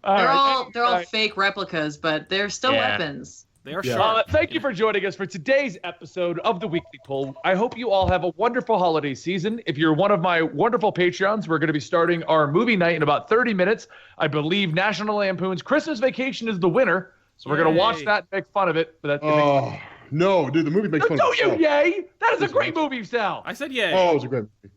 all fake replicas, but they're still weapons. They are sharp. Thank you for joining us for today's episode of the Weekly Poll. I hope you all have a wonderful holiday season. If you're one of my wonderful Patreons, we're going to be starting our movie night in about 30 minutes. I believe National Lampoon's Christmas Vacation is the winner, so we're going to watch that and make fun of it. But that's no, dude, the movie makes fun of itself. Don't you yay? That is a great movie, Sal. I said yay. Oh, it was a great movie.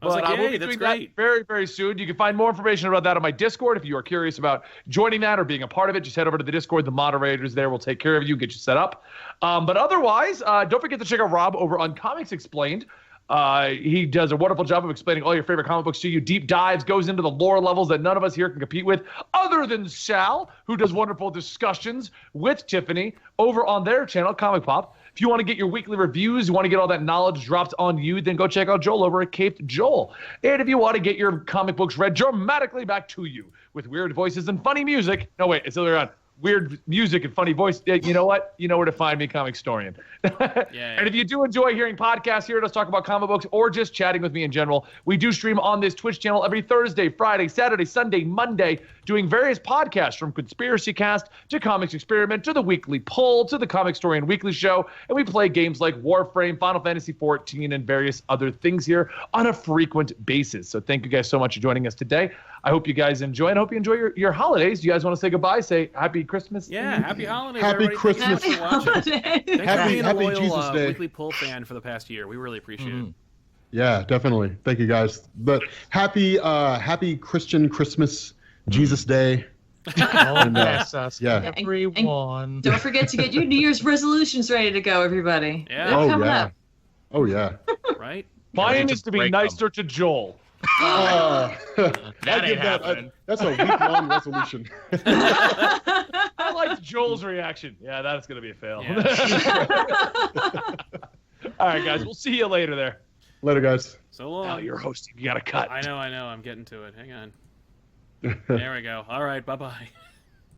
I was like, yay, that's great. Very, very soon. You can find more information about that on my Discord. If you are curious about joining that or being a part of it, just head over to the Discord. The moderators there will take care of you, get you set up. But otherwise, don't forget to check out Rob over on Comics Explained. He does a wonderful job of explaining all your favorite comic books to you. Deep dives, goes into the lore levels that none of us here can compete with, other than Sal, who does wonderful discussions with Tiffany over on their channel, Comic Pop. If you want to get your weekly reviews, you want to get all that knowledge dropped on you, then go check out Joel over at Caped Joel. And if you want to get your comic books read dramatically back to you with weird voices and funny music. No, wait, it's the other way around. Weird music and funny voice. You know what? You know where to find me, Comic Storian. And if you do enjoy hearing podcasts, hearing us talk about comic books, or just chatting with me in general, we do stream on this Twitch channel every Thursday, Friday, Saturday, Sunday, Monday, doing various podcasts from Conspiracy Cast to Comics Experiment to the Weekly Poll to the Comic Storian Weekly Show. And we play games like Warframe, Final Fantasy XIV, and various other things here on a frequent basis. So thank you guys so much for joining us today. I hope you guys enjoy, and I hope you enjoy your holidays. Do you guys want to say goodbye? Say Happy Christmas? Yeah, Happy Holidays, Happy everybody. Christmas. Thanks for watching. Thanks for being Happy a loyal Jesus Day. Weekly Poll fan for the past year. We really appreciate it. Yeah, definitely. Thank you guys. But happy Christian Christmas, Jesus Day. Bless us, yeah. everyone. And don't forget to get your New Year's resolutions ready to go, everybody. Yeah. They're coming up. Oh yeah. Right? Mine is to be nicer to Joel. That ain't happening. That's a week-long resolution. I liked Joel's reaction. Yeah, that's going to be a fail. Yeah. All right, guys. We'll see you later there. Later, guys. So long. Now you're hosting. You got to cut. I know. I'm getting to it. Hang on. There we go. All right. Bye-bye.